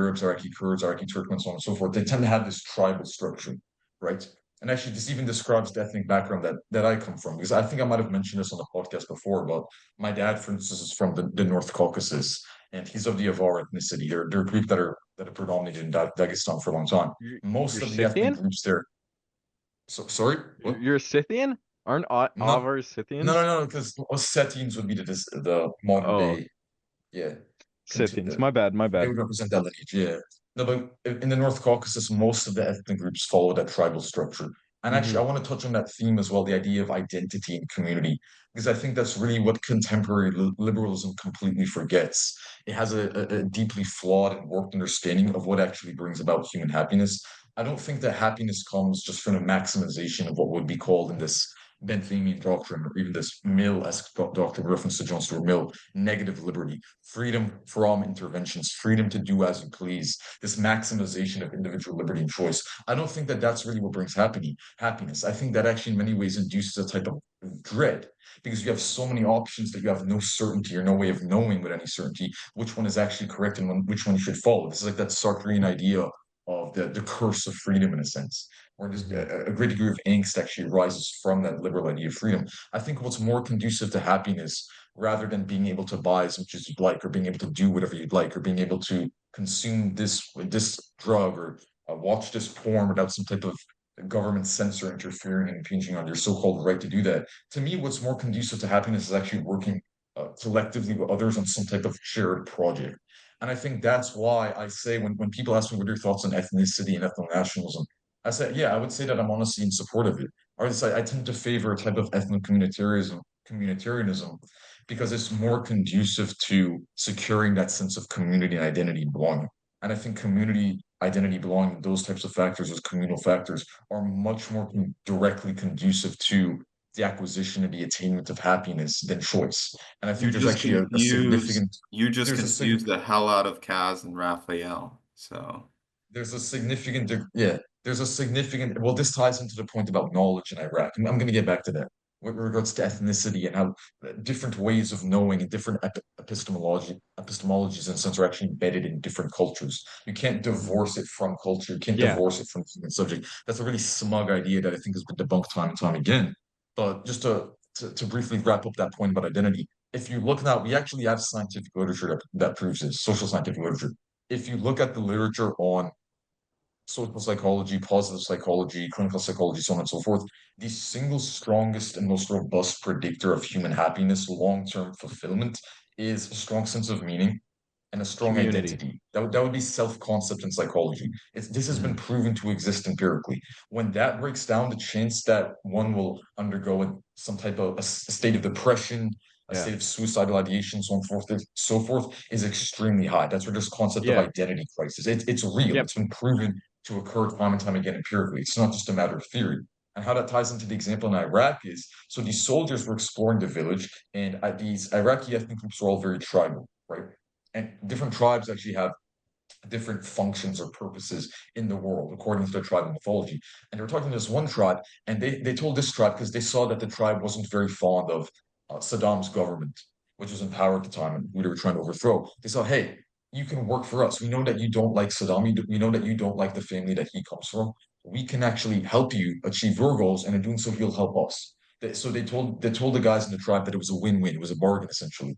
Kurds, Iraqi Turkmen, so on and so forth, they tend to have this tribal structure, right? And actually, this even describes the ethnic background that I come from, because I think I might have mentioned this on the podcast before, but my dad, for instance, is from the North Caucasus, and he's of the Avar ethnicity. They're a group that are predominated in Dagestan for a long time. You're Most of the ethnic Scythian? groups there. So, sorry, what? You're a Scythian? Aren't No, Avars no, Scythians? no, because Ossetians would be the modern Oh, day, yeah, Scythians. My bad, my they bad. would represent that lineage, yeah. No, but in the North Caucasus, most of the ethnic groups follow that tribal structure. And Hmm. actually, I want to touch on that theme as well, the idea of identity and community, because I think that's really what contemporary liberalism completely forgets. It has a deeply flawed and warped understanding of what actually brings about human happiness. I don't think that happiness comes just from a maximization of what would be called in this Benthamian doctrine, or even this Mill-esque doctrine reference to John Stuart Mill, negative liberty, freedom from interventions, freedom to do as you please, this maximization of individual liberty and choice. I don't think that that's really what brings happiness. I think that actually in many ways induces a type of dread because you have so many options that you have no certainty or no way of knowing with any certainty which one is actually correct and which one you should follow. This is like that Sartrean idea of the curse of freedom in a sense, where just Hmm. a great degree of angst actually arises from that liberal idea of freedom. I think what's more conducive to happiness rather than being able to buy as much as you'd like or being able to do whatever you'd like or being able to consume this drug or watch this porn without some type of government censor interfering and impinging on your so-called right to do that. To me, what's more conducive to happiness is actually working collectively with others on some type of shared project. And I think that's why I say when people ask me what are your thoughts on ethnicity and ethno-nationalism, I said, yeah, I would say that I'm honestly in support of it. Or I tend to favor a type of ethno-communitarianism, because it's more conducive to securing that sense of community and identity belonging. And I think community, identity, belonging, those types of factors, those communal factors, are much more directly conducive to the acquisition and the attainment of happiness than choice. And I You think there's just actually a significant you just there's a sig confused the hell out of Kaz and Raphael. So there's a significant yeah, there's a significant, well, this ties into the point about knowledge in Iraq. I'm going to get back to that with regards to ethnicity and how different ways of knowing and different epistemologies in a sense are actually embedded in different cultures. You can't divorce it from culture. You can't Yeah. divorce it from the human subject. That's a really smug idea that I think has been debunked time and time again. But just to briefly wrap up that point about identity, if you look now, we actually have scientific literature that proves this, social scientific literature. If you look at the literature on social psychology, positive psychology, clinical psychology, so on and so forth, the single strongest and most robust predictor of human happiness, long-term fulfillment, is a strong sense of meaning and a strong Community. identity. That would be self-concept in psychology. This has been Hmm. proven to exist empirically. When that breaks down, the chance that one will undergo some type of a state of depression, a Yeah. state of suicidal ideation, so forth, is extremely high. That's where this concept of Yeah. identity crisis. It's real. Yep. It's been proven to occur time and time again empirically. It's not just a matter of theory. And how that ties into the example in Iraq is, so these soldiers were exploring the village, and these Iraqi ethnic groups are all very tribal, right? And different tribes actually have different functions or purposes in the world according to their tribal mythology. And they were talking to this one tribe, and they told this tribe, because they saw that the tribe wasn't very fond of Saddam's government, which was in power at the time and who they were trying to overthrow. They said, hey, you can work for us. We know that you don't like Saddam. We know that you don't like the family that he comes from. We can actually help you achieve your goals, and in doing so, you'll help us. So they told the guys in the tribe that it was a win-win. It was a bargain essentially.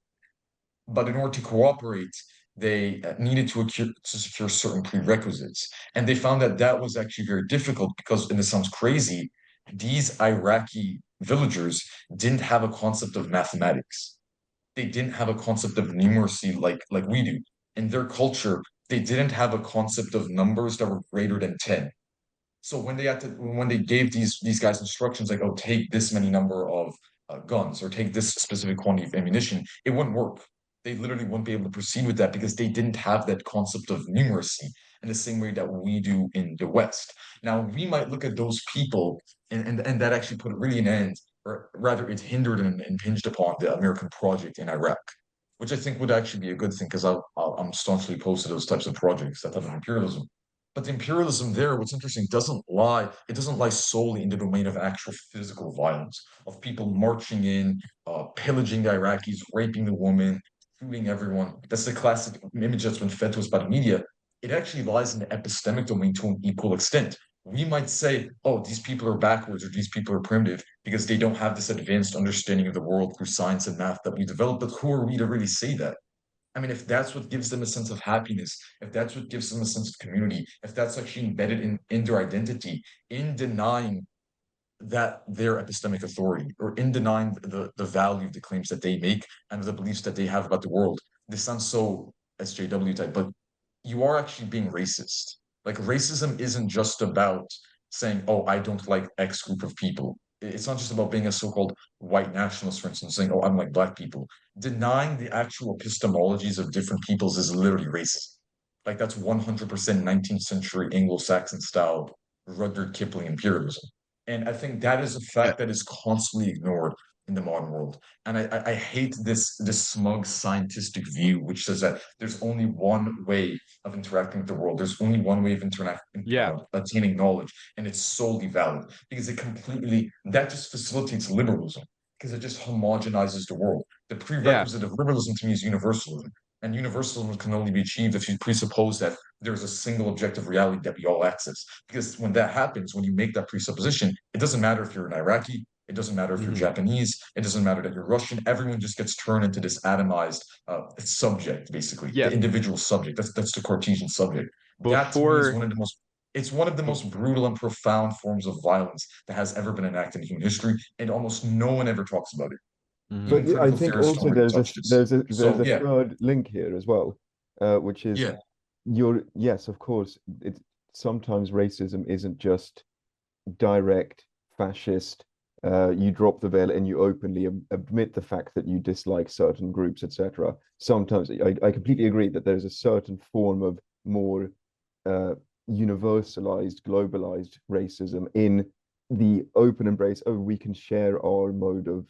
But in order to cooperate, they needed to secure certain prerequisites. And they found that that was actually very difficult because, and this sounds crazy, these Iraqi villagers didn't have a concept of mathematics. They didn't have a concept of numeracy like we do. In their culture, they didn't have a concept of numbers that were greater than 10. So when they gave these guys instructions like, oh, take this many number of guns or take this specific quantity of ammunition, it wouldn't work. They literally wouldn't be able to proceed with that because they didn't have that concept of numeracy in the same way that we do in the West. Now we might look at those people and that actually put really an end, or rather it hindered and impinged upon the American project in Iraq, which I think would actually be a good thing because I'm staunchly opposed to those types of projects, that type of imperialism. But the imperialism there, what's interesting, it doesn't lie solely in the domain of actual physical violence, of people marching in, pillaging the Iraqis, raping the woman, shooting everyone. That's the classic image that's been fed to us by the media. It actually lies in the epistemic domain to an equal extent. We might say, oh, these people are backwards or these people are primitive because they don't have this advanced understanding of the world through science and math that we developed. But who are we to really say that? I mean, if that's what gives them a sense of happiness, if that's what gives them a sense of community, if that's actually embedded in their identity, in denying that their epistemic authority or in denying the value of the claims that they make and the beliefs that they have about the world, this sounds so SJW type, but you are actually being racist. Like racism isn't just about saying, oh, I don't like X group of people. It's not just about being a so-called white nationalist, for instance, saying, oh, I'm like black people. Denying the actual epistemologies of different peoples is literally racist. Like that's 100% 19th century Anglo-Saxon style Rudyard Kipling imperialism. And I think that is a Yeah. fact that is constantly ignored in the modern world. And I hate this smug scientific view, which says that there's only one way of interacting with the world. There's only one way of Yeah. attaining knowledge, and it's solely valid because that just facilitates liberalism because it just homogenizes the world. The Yeah. prerequisite of liberalism to me is universalism. And universalism can only be achieved if you presuppose that there's a single objective reality that we all access. Because when that happens, when you make that presupposition, it doesn't matter if you're an Iraqi, it doesn't matter if you're Hmm. Japanese, it doesn't matter that you're Russian. Everyone just gets turned into this atomized subject, basically, Yeah. the individual subject. That's the Cartesian subject. That to me is Before it's one of the most brutal and profound forms of violence that has ever been enacted in human history, and almost no one ever talks about it. Mhm. Even But I critical think theorists don't also really touch this. there's So a yeah, third link here as well, which is yeah, yes, of course, sometimes racism isn't just direct fascist you drop the veil and you openly admit the fact that you dislike certain groups, etc. Sometimes I completely agree that there's a certain form of more universalized, globalized racism in the open embrace. Oh, we can share our mode of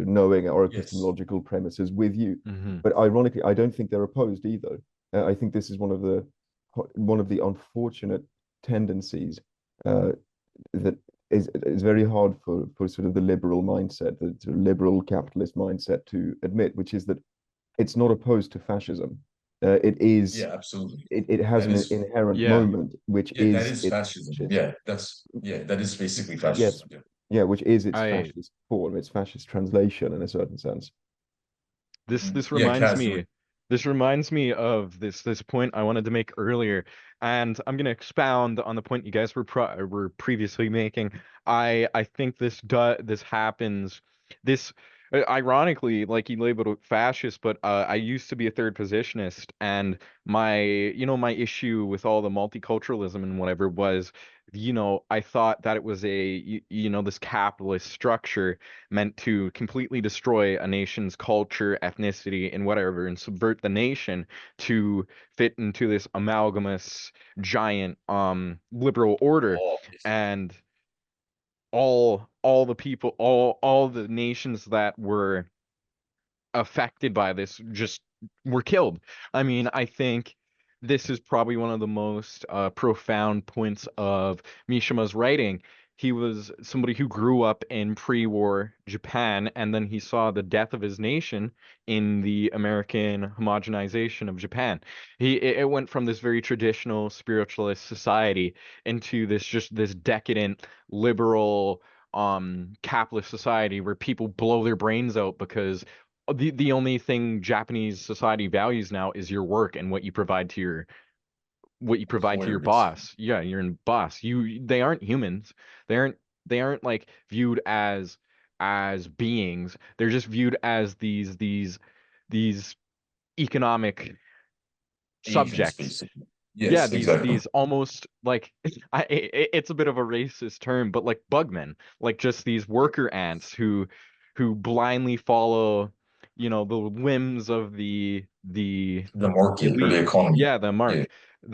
knowing our epistemological premises with you. But ironically, I don't think they're opposed either. I think this is one of the unfortunate tendencies that is very hard for sort of the liberal mindset, the sort of liberal capitalist mindset to admit, which is that it's not opposed to fascism. It is, absolutely. it has an inherent moment, which that is is fascism. That is basically fascism. Which is its fascist form, its fascist translation in a certain sense. This reminds me. This reminds me of this point I wanted to make earlier, and I'm going to expound on the point you guys were previously making. I think this happens. This ironically, like you labeled it fascist, but I used to be a third positionist, and my issue with all the multiculturalism and whatever was, I thought that it was this capitalist structure meant to completely destroy a nation's culture, ethnicity, and whatever, and subvert the nation to fit into this amalgamous giant liberal order. And all the people, all the nations that were affected by this just were killed. I mean, I think this is probably one of the most profound points of Mishima's writing. He was somebody who grew up in pre-war Japan, and then he saw the death of his nation in the American homogenization of Japan. It went from this very traditional spiritualist society into this decadent liberal capitalist society where people blow their brains out because the only thing Japanese society values now is your work and what you provide to your boss. Yeah, your boss. They aren't humans. They aren't like viewed as beings. They're just viewed as these economic subjects. Basically. Yeah, these almost like it's a bit of a racist term, but like bugmen, like just these worker ants who blindly follow, the whims of the market elite. or the economy. Yeah, the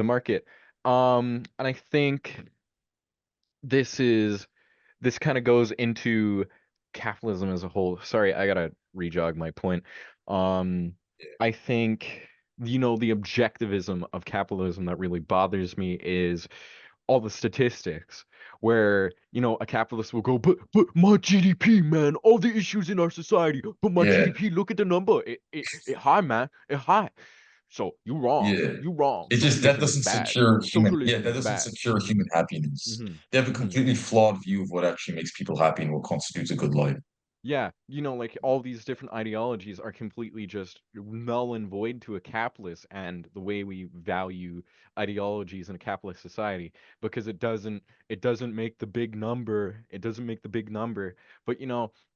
market. And I think this kind of goes into capitalism as a whole. Sorry, I gotta rejog my point. I think the objectivism of capitalism that really bothers me is all the statistics where a capitalist will go, but my GDP, man, all the issues in our society, but my GDP, look at the number, it high, man, it high. So you wrong. It just that doesn't secure human happiness. They have a completely flawed view of what actually makes people happy and what constitutes a good life. Yeah, like all these different ideologies are completely just null and void to a capitalist and the way we value ideologies in a capitalist society, because it doesn't make the big number. It doesn't make the big number. But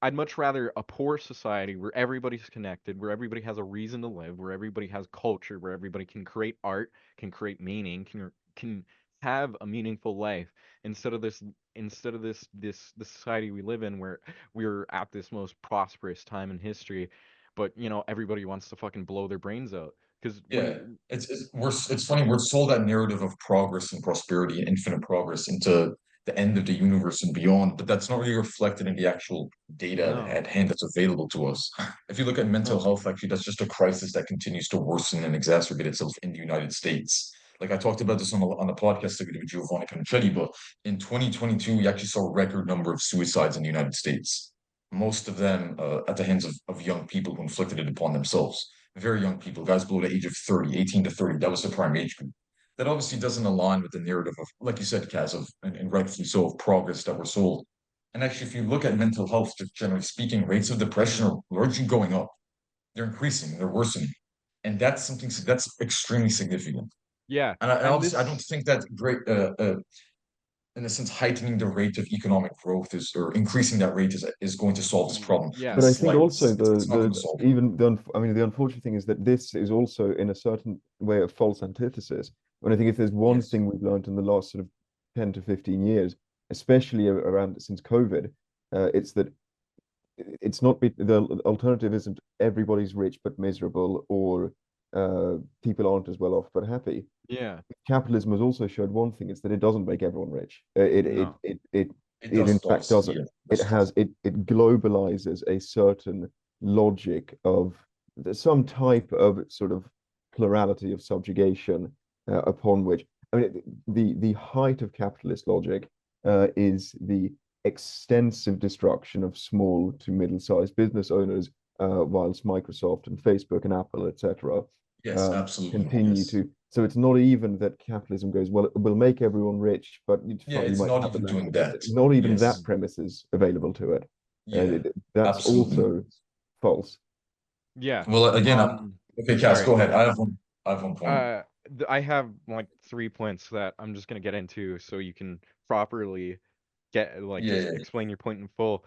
I'd much rather a poor society where everybody's connected, where everybody has a reason to live, where everybody has culture, where everybody can create art, can create meaning, can have a meaningful life, instead of this society we live in where we're at this most prosperous time in history, but everybody wants to fucking blow their brains out. Because it's funny, we're sold that narrative of progress and prosperity and infinite progress into the end of the universe and beyond, but that's not really reflected in the actual data at hand that's available to us. If you look at mental health, actually, that's just a crisis that continues to worsen and exacerbate itself in the United States. Like I talked about this on the podcast that we did with Giovanni Panicelli, but in 2022, we actually saw a record number of suicides in the United States. Most of them at the hands of young people who inflicted it upon themselves. Very young people, guys below the age of 30, 18 to 30. That was the prime age group. That obviously doesn't align with the narrative of, like you said, Kaz, and rightfully so, of progress that we're sold. And actually, if you look at mental health, just generally speaking, rates of depression are largely going up. They're increasing, they're worsening. And that's something that's extremely significant. Yeah, and obviously, I don't think that great, in a sense, heightening the rate of economic growth or increasing that rate is going to solve this problem. Yeah, but I think also it's not going to solve it. I mean, the unfortunate thing is that this is also in a certain way a false antithesis. When I think if there's one thing we've learned in the last sort of 10 to 15 years, especially around since COVID, It's that it's not the alternative isn't everybody's rich but miserable, or people aren't as well off but happy. Yeah. Capitalism has also showed one thing: it's that it doesn't make everyone rich. It it No. it it It it in doesn't, fact obviously. doesn't. Yeah, It that's true. has it globalizes a certain logic of some type of sort of plurality of subjugation, upon which, I mean, the height of capitalist logic is the extensive destruction of small to middle-sized business owners, whilst Microsoft and Facebook and Apple, etc., Yes, absolutely. continue Yes. to. So it's not even that capitalism goes, well, it will make everyone rich, but Yeah, you it's might not have the even doing leftovers. that. Not even that Yes. premise is available to it. Yeah, That's absolutely. also false. Yeah. Well, again, okay, Cass, Sorry. go ahead. I have one point. I have like 3 points that I'm just gonna get into so you can properly Yeah, just yeah, explain your point in full.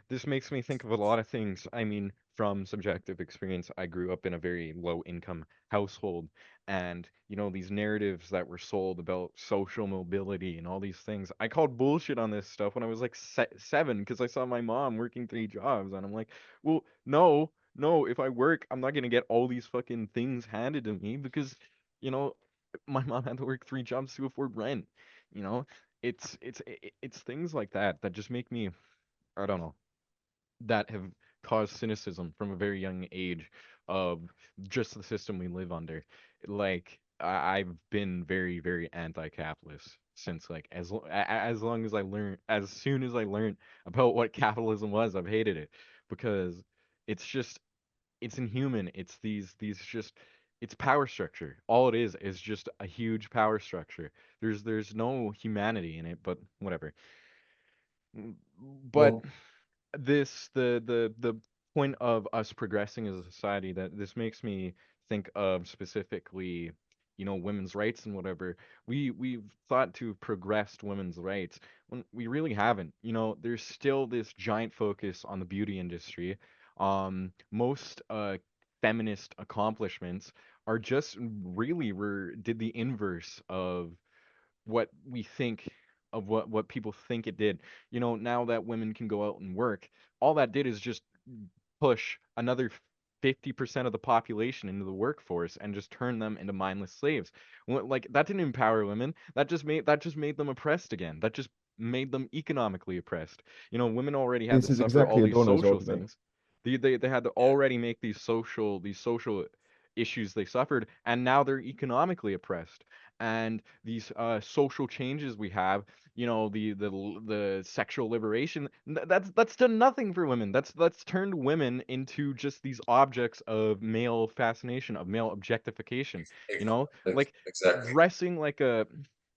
This makes me think of a lot of things. I mean, from subjective experience, I grew up in a very low income household, and these narratives that were sold about social mobility and all these things. I called bullshit on this stuff when I was like 7 because I saw my mom working 3 jobs, and I'm like, well, no, no, if I work, I'm not gonna get all these fucking things handed to me because, you know, my mom had to work 3 jobs to afford rent. You know, it's things like that that just make me, I don't know, that have caused cynicism from a very young age of just the system we live under. Like I've been very, very anti-capitalist since like as long as I learned, as soon as I learned about what capitalism was, I've hated it because it's just it's inhuman. It's these just it's power structure. All it is just a huge power structure. There's no humanity in it, but whatever. But well, the point of us progressing as a society, that this makes me think of specifically, women's rights and whatever. We've thought to have progressed women's rights when we really haven't. There's still this giant focus on the beauty industry. Most feminist accomplishments are just really did the inverse of what we think of what people think it did. Now that women can go out and work, all that did is just push another 50% of the population into the workforce and just turn them into mindless slaves. Like that didn't empower women. That just made them oppressed again. That just made them economically oppressed. Women already had to This is suffer all exactly these Adorno's social argument. things. They had to yeah, already make these social issues they suffered, and now they're economically oppressed. And these social changes we have, the sexual liberation, that's done nothing for women. That's turned women into just these objects of male fascination, of male objectification. Like exactly. dressing like a,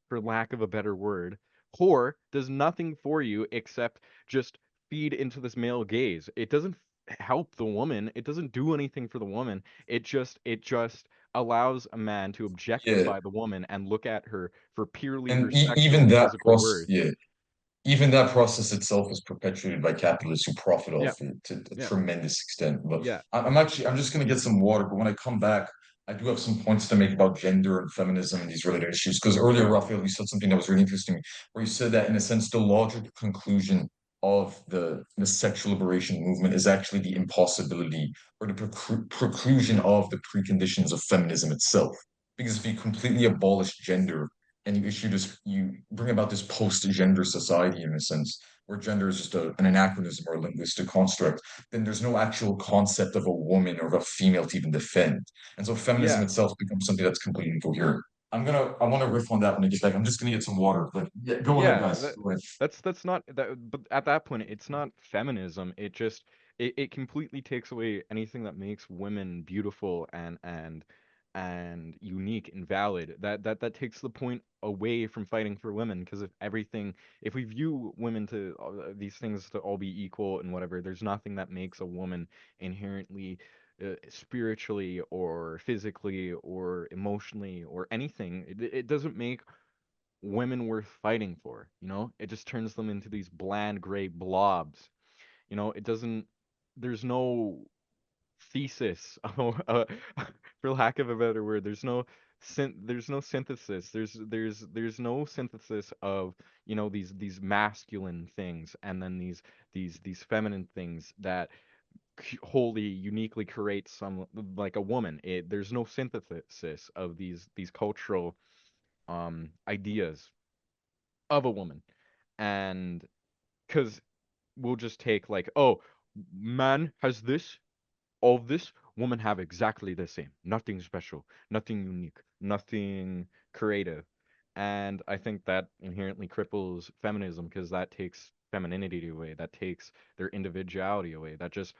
for lack of a better word, whore does nothing for you except just feed into this male gaze. It doesn't help the woman. It doesn't do anything for the woman. It just allows a man to Yeah, objectify the woman and look at her for purely her and sexual even and that physical process, worth. yeah, even that process itself is perpetuated by capitalists who profit Yeah, off it to a yeah, tremendous extent. But yeah, I'm just going to get some water. But when I come back, I do have some points to make about gender and feminism and these related issues. Because earlier, yeah, Raphael, you said something that was really interesting, where you said that in a sense, the logical conclusion of the sexual liberation movement is actually the impossibility or the preclusion of the preconditions of feminism itself. Because if you completely abolish gender and you bring about this post-gender society in a sense where gender is just an anachronism or a linguistic construct, then there's no actual concept of a woman or of a female to even defend. And so feminism yeah, itself becomes something that's completely incoherent. I want to riff on that when I get back. I'm just gonna get some water, but yeah, go ahead, yeah. guys. Go ahead. That's not that. But at that point, it's not feminism. It completely takes away anything that makes women beautiful and unique and valid. That takes the point away from fighting for women, because if we view women to these things to all be equal and whatever, there's nothing that makes a woman inherently spiritually or physically or emotionally or anything. It doesn't make women worth fighting for. It just turns them into these bland gray blobs. It doesn't, there's no thesis, for lack of a better word. There's no there's no synthesis. There's no synthesis of, you know, these masculine things and then these feminine things that wholly uniquely create some like a woman. There's no synthesis of these cultural ideas of a woman. And because we'll just take like, oh, man has this, all of this, women have exactly the same. Nothing special, nothing unique, nothing creative. And I think that inherently cripples feminism because that takes femininity away, that takes their individuality away, that just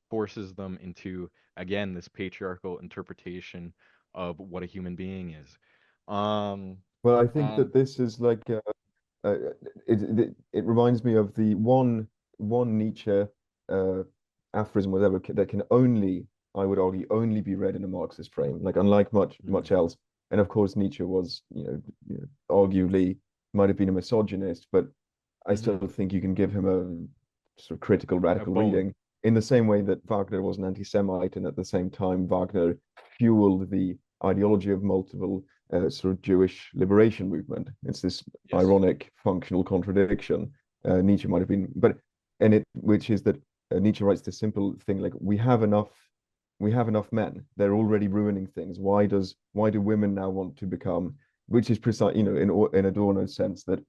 forces them into, again, this patriarchal interpretation of what a human being is. Um, Well, I think and that this is like uh, it reminds me of the one Nietzsche uh, aphorism, whatever, that can only, I would argue, only be read in a Marxist frame, like unlike much else. And of course, Nietzsche was, arguably might have been a misogynist, but I still think you can give him a sort of critical, a radical bone. reading in the same way that Wagner was an anti-Semite, and at the same time, Wagner fueled the ideology of multiple sort of Jewish liberation movement. It's this Yes. ironic functional contradiction. Nietzsche might have been, but and it which is that Nietzsche writes this simple thing like we have enough men. They're already ruining things. Why do women now want to become? Which is precise, in Adorno's sense that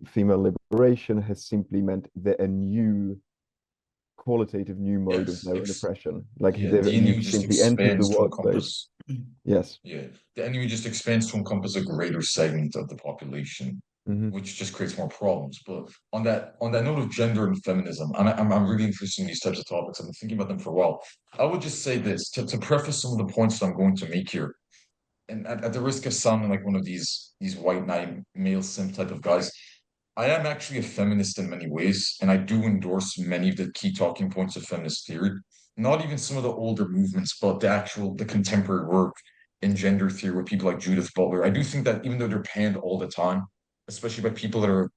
female liberation has simply meant that a new qualitative new mode of Yes, their own oppression. Like yeah, the enemy you've just simply entered the expands to workplace. encompass. Yes. Yeah, the enemy just expands to encompass a greater segment of the population, Hmm. which just creates more problems. But on that note of gender and feminism, and I'm really interested in these types of topics. I've been thinking about them for a while. I would just say this to preface some of the points that I'm going to make here, and at the risk of sounding like one of these white knight male simp type of guys, I am actually a feminist in many ways, and I do endorse many of the key talking points of feminist theory. Not even some of the older movements, but the contemporary work in gender theory with people like Judith Butler. I do think that even though they're panned all the time, especially by people that are,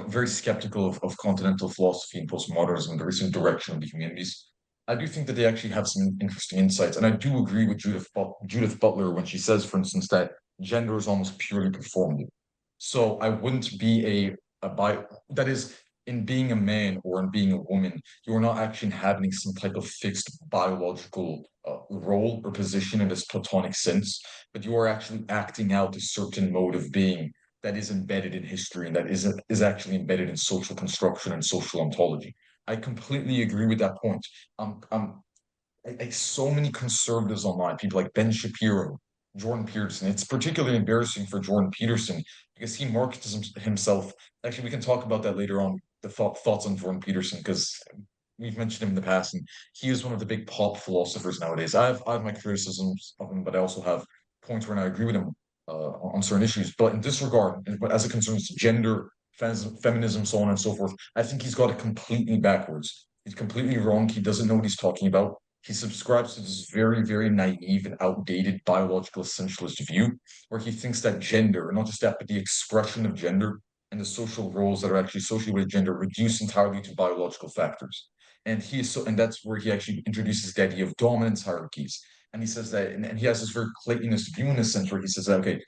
very skeptical of continental philosophy and postmodernism, the recent direction of the humanities, I do think that they actually have some interesting insights. And I do agree with Judith Butler when she says, for instance, that gender is almost purely performative. So I wouldn't be that is, in being a man or in being a woman, you're not actually inhabiting some type of fixed biological role or position in this platonic sense, but you are actually acting out a certain mode of being that is embedded in history and that is actually embedded in social construction and social ontology. I completely agree with that point. So many conservatives online, people like Ben Shapiro, Jordan Peterson. It's particularly embarrassing for Jordan Peterson because he markets himself. Actually, we can talk about that later on. The thoughts on Jordan Peterson because we've mentioned him in the past, and he is one of the big pop philosophers nowadays. I have my criticisms of him, but I also have points where I agree with him on certain issues. But in this regard, but as it concerns gender, feminism, so on and so forth, I think he's got it completely backwards. He's completely wrong. He doesn't know what he's talking about. He subscribes to this very, very naive and outdated biological essentialist view, where he thinks that gender, and not just that, but the expression of gender and the social roles that are actually associated with gender, reduce entirely to biological factors. And that's where he actually introduces the idea of dominance hierarchies. And he says that, and he has this very Platonist view in a sense where he says that, okay,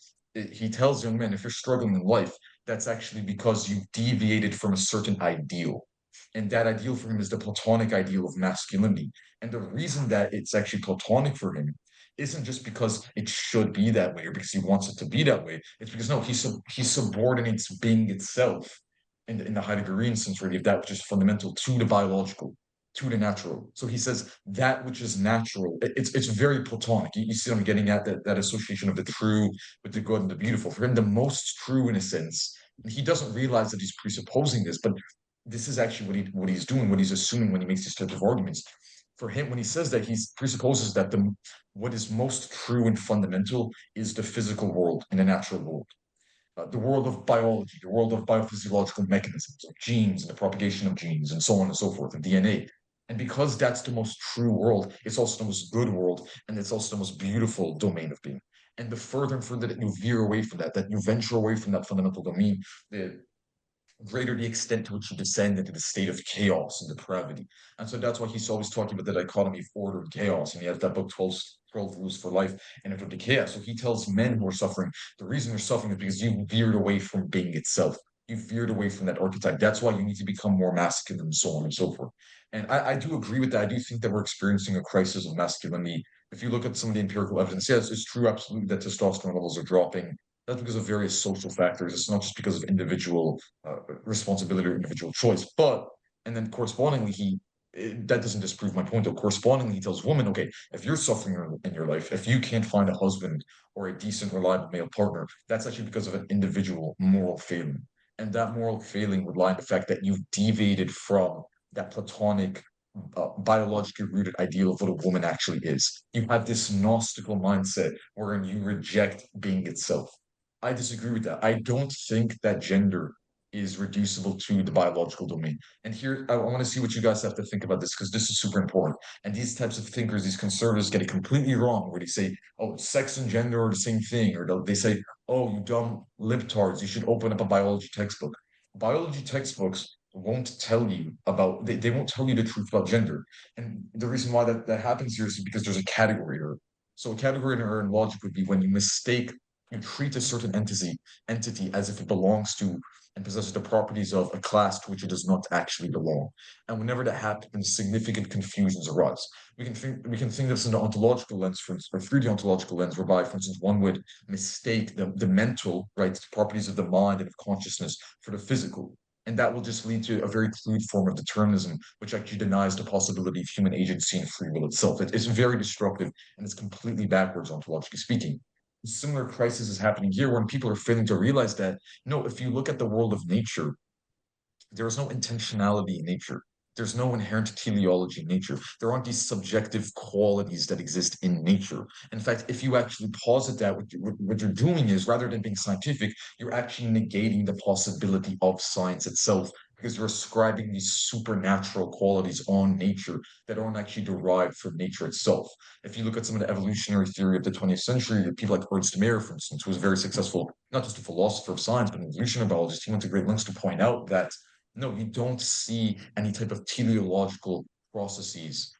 he tells young men, if you're struggling in life, that's actually because you've deviated from a certain ideal. And that ideal for him is the Platonic ideal of masculinity. And the reason that it's actually Platonic for him isn't just because it should be that way or because he wants it to be that way. It's because no, he subordinates being itself in the Heideggerian sense, really, of that which is fundamental to the biological, to the natural. So he says that which is natural, it's very Platonic. You see what I'm getting at, that association of the true with the good and the beautiful. For him, the most true in a sense, and he doesn't realize that he's presupposing this, but this is actually what he's doing, what he's assuming when he makes these types of arguments. For him, when he says that, he presupposes that what is most true and fundamental is the physical world and the natural world, the world of biology, the world of biophysiological mechanisms, of genes and the propagation of genes, and so on and so forth, and DNA. And because that's the most true world, it's also the most good world, and it's also the most beautiful domain of being. And the further and further that you veer away from that you venture away from that fundamental domain, the greater the extent to which you descend into the state of chaos and depravity. And so that's why he's always talking about the dichotomy of order and chaos. And he has that book, 12 12 rules for life and enter chaos. So he tells men who are suffering, the reason you're suffering is because you veered away from being itself. You veered away from that archetype. That's why you need to become more masculine and so on and so forth. And I do agree with that. I do think that we're experiencing a crisis of masculinity. If you look at some of the empirical evidence, yes, it's true, absolutely, that testosterone levels are dropping. That's because of various social factors. It's not just because of individual responsibility or individual choice. But, and then correspondingly, that doesn't disprove my point, though. Correspondingly, he tells women, okay, if you're suffering in your life, if you can't find a husband or a decent, reliable male partner, that's actually because of an individual moral failing. And that moral failing would lie in the fact that you've deviated from that platonic, biologically rooted ideal of what a woman actually is. You have this Gnostical mindset wherein you reject being itself. I disagree with that. I don't think that gender is reducible to the biological domain. And here, I want to see what you guys have to think about this because this is super important. And these types of thinkers, these conservatives, get it completely wrong where they say, oh, sex and gender are the same thing. Or they say, oh, you dumb libtards, you should open up a biology textbook. Biology textbooks won't tell you about, they won't tell you the truth about gender. And the reason why that happens here is because there's a category error. So a category error in logic would be when you treat a certain entity as if it belongs to and possesses the properties of a class to which it does not actually belong. And whenever that happens, significant confusions arise. We can think of this in the ontological lens, for instance, or through the ontological lens, whereby, for instance, one would mistake the mental, right, properties of the mind and of consciousness for the physical. And that will just lead to a very crude form of determinism, which actually denies the possibility of human agency and free will itself. It's very destructive and it's completely backwards, ontologically speaking. A similar crisis is happening here when people are failing to realize that, no, if you look at the world of nature, there is no intentionality in nature. There's no inherent teleology in nature. There aren't these subjective qualities that exist in nature. In fact, if you actually posit that, what you're doing is, rather than being scientific, you're actually negating the possibility of science itself because you're ascribing these supernatural qualities on nature that aren't actually derived from nature itself. If you look at some of the evolutionary theory of the 20th century, people like Ernst Mayr, for instance, who was very successful, not just a philosopher of science, but an evolutionary biologist, he went to great lengths to point out that no, you don't see any type of teleological processes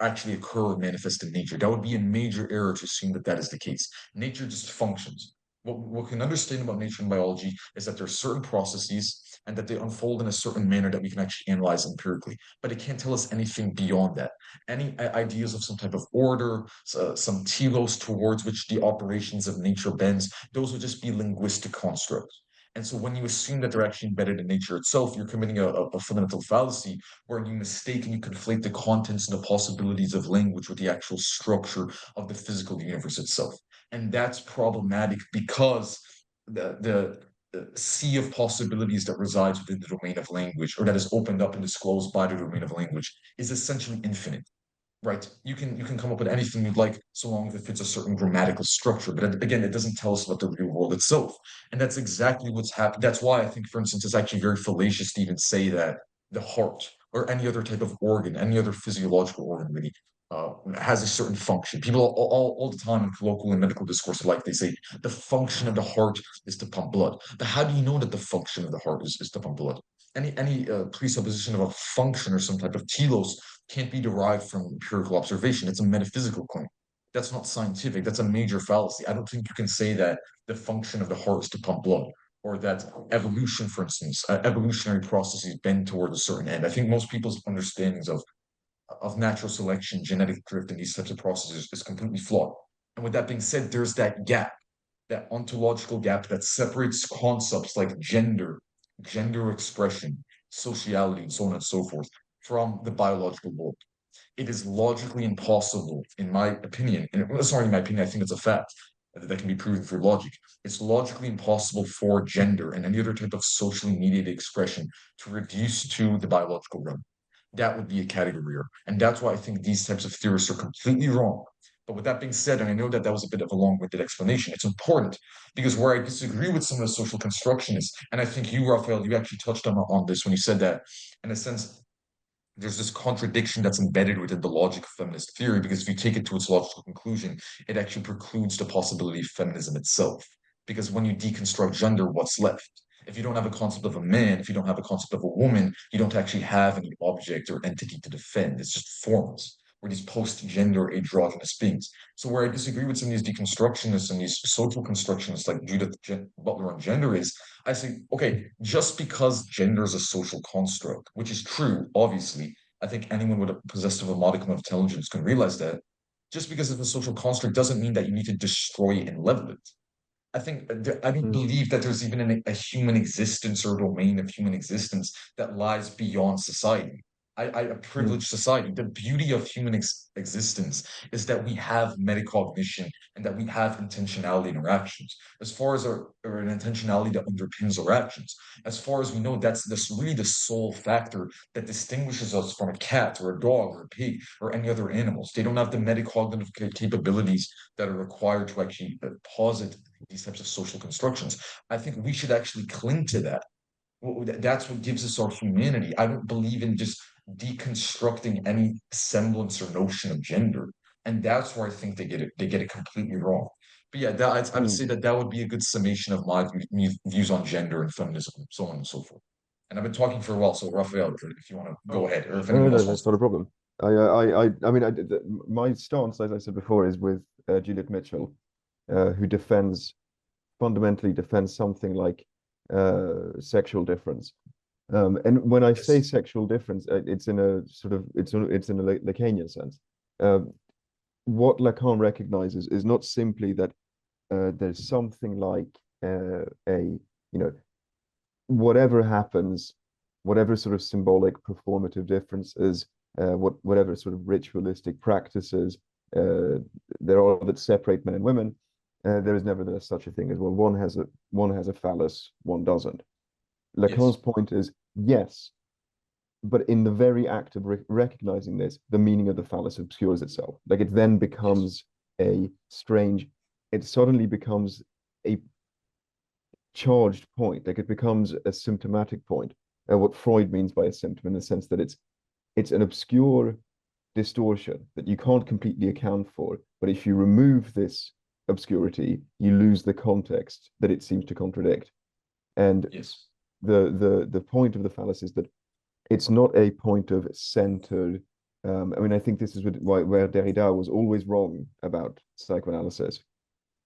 actually occur or manifest in nature. That would be a major error to assume that that is the case. Nature just functions. What we can understand about nature and biology is that there are certain processes and that they unfold in a certain manner that we can actually analyze empirically. But it can't tell us anything beyond that. Any ideas of some type of order, some telos towards which the operations of nature bends, those would just be linguistic constructs. And so when you assume that they're actually embedded in nature itself, you're committing a fundamental fallacy where you mistake and you conflate the contents and the possibilities of language with the actual structure of the physical universe itself. And that's problematic because the sea of possibilities that resides within the domain of language, or that is opened up and disclosed by the domain of language, is essentially infinite. Right. You can come up with anything you'd like so long as it fits a certain grammatical structure. But again, it doesn't tell us about the real world itself. And that's exactly what's happened. That's why I think, for instance, it's actually very fallacious to even say that the heart or any other type of organ, any other physiological organ really, has a certain function. People all the time in colloquial and medical discourse alike, they say the function of the heart is to pump blood. But how do you know that the function of the heart is to pump blood? Any presupposition of a function or some type of telos can't be derived from empirical observation. It's a metaphysical claim. That's not scientific. That's a major fallacy. I don't think you can say that the function of the heart is to pump blood, or that evolution, for instance, evolutionary processes bend toward a certain end. I think most people's understandings of natural selection, genetic drift, and these types of processes is completely flawed. And with that being said, there's that gap, that ontological gap that separates concepts like gender expression, sociality, and so on and so forth from the biological world. It is logically impossible, in my opinion, and it's not in my opinion, I think it's a fact that can be proven through logic. It's logically impossible for gender and any other type of socially mediated expression to reduce to the biological realm. That would be a category error. And that's why I think these types of theorists are completely wrong. But with that being said, and I know that that was a bit of a long-winded explanation, it's important because where I disagree with some of the social constructionists, and I think you, Raphael, you actually touched on this when you said that, in a sense, there's this contradiction that's embedded within the logic of feminist theory, because if you take it to its logical conclusion, it actually precludes the possibility of feminism itself. Because when you deconstruct gender, what's left? If you don't have a concept of a man, if you don't have a concept of a woman, you don't actually have any object or entity to defend. It's just forms. or these post-gender androgynous beings. So where I disagree with some of these deconstructionists and these social constructionists like Judith Butler on gender is, I say, okay, just because gender is a social construct, which is true, obviously, I think anyone with a possessed of a modicum of intelligence can realize that. Just because it's a social construct doesn't mean that you need to destroy it and level it. I don't Mm. believe that there's even a human existence or domain of human existence that lies beyond society. A Mm. privileged society. The beauty of human existence is that we have metacognition and that we have intentionality in our actions. As far as an intentionality that underpins our actions, as far as we know, that's really the sole factor that distinguishes us from a cat or a dog or a pig or any other animals. They don't have the metacognitive capabilities that are required to actually posit these types of social constructions. I think we should actually cling to that. That's what gives us our humanity. I don't believe in just deconstructing any semblance or notion of gender, and that's where I think they get it completely wrong. But yeah, I would Mm. say that that would be a good summation of my views on gender and feminism, and so on and so forth. And I've been talking for a while, so Raphael, if you want to go ahead, or if No, anyone no, else wants that's to. not a problem. I mean, my stance, as I said before, is with Juliet Mitchell, who fundamentally defends something like sexual difference. And when I say Yes. sexual difference, it's in a sort of it's in a Lacanian sense. What Lacan recognizes is not simply that there's something like a whatever happens, whatever sort of symbolic performative differences, whatever sort of ritualistic practices there are that separate men and women, there is nevertheless such a thing as, well, one has a phallus, one doesn't. Lacan's Yes. point is, yes, but in the very act of recognizing this, the meaning of the phallus obscures itself. Like it then Yes. becomes it suddenly becomes a charged point. Like it becomes a symptomatic point. What Freud means by a symptom, in the sense that it's an obscure distortion that you can't completely account for. But if you remove this obscurity, you lose the context that it seems to contradict. And Yes. the point of the phallus is that it's not a point of centered. I mean, I think this is where Derrida was always wrong about psychoanalysis,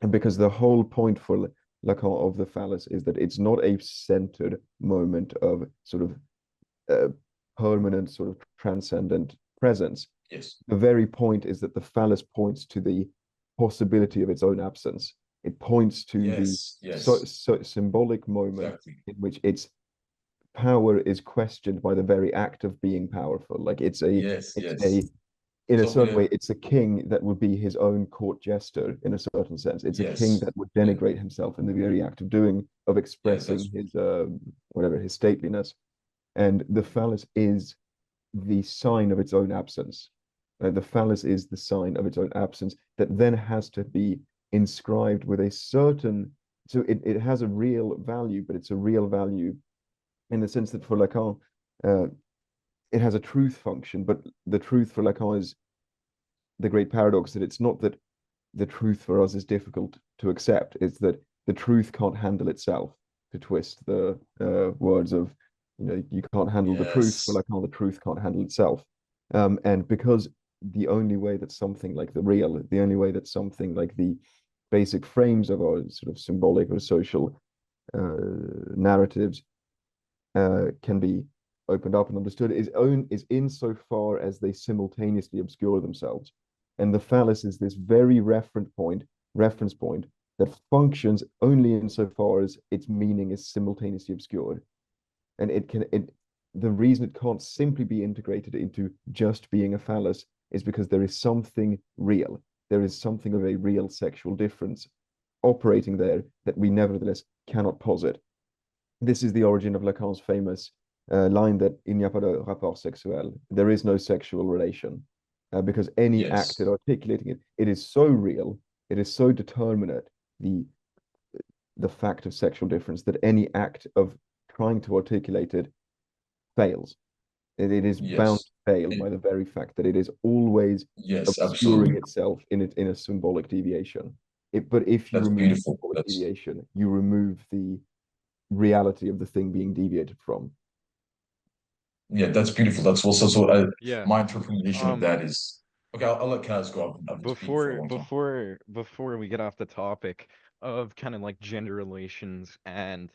and because the whole point for Lacan of the phallus is that it's not a centered moment of sort of uh, permanent, sort of transcendent presence. Yes. The very point is that the phallus points to the possibility of its own absence. It points to the Yes. Yes. symbolic moment Exactly. in which its power is questioned by the very act of being powerful. Like Yes. it's a Yes. in a So certain way, it's a king that would be his own court jester in a certain sense. It's a king yes. that would Yeah. denigrate himself in the very act of Yeah. expressing his whatever, his stateliness. And the phallus is the sign of its own absence. The phallus is the sign of its own absence that then has to be inscribed with a certain. So it has a real value, but it's a real value in the sense that for Lacan, uh, it has a truth function, but the truth for Lacan is the great paradox that it's not that the truth for us is difficult to accept, it's that the truth can't handle itself, to twist the words of, you can't handle the truth, for Yes. Lacan, the truth can't handle itself. And because the only way that something like the only way that something like the basic frames of our sort of symbolic or social narratives can be opened up and understood is insofar as they simultaneously obscure themselves. And the phallus is this very reference point that functions only insofar as its meaning is simultaneously obscured. And the reason it can't simply be integrated into just being a phallus is because there is something real. There is something of a real sexual difference operating there that we nevertheless cannot posit. This is the origin of Lacan's famous line that il n'y a pas de rapport sexuel. There is no sexual relation, because any act at Yes. articulating it is so real, it is so determinate, the the fact of sexual difference, that any act of trying to articulate it fails. It is bound Yes. to fail by And the very fact that it is always yes, obscuring absolutely. itself in a symbolic deviation. But if you That's remove the beautiful. symbolic That's deviation, you remove the reality of the thing being deviated from. yeah, that's beautiful. That's also Yeah. my interpretation of Um, that is Okay, I'll let Kaz go. I've been speaking for a long time. Before we get off the topic of kind of like gender relations and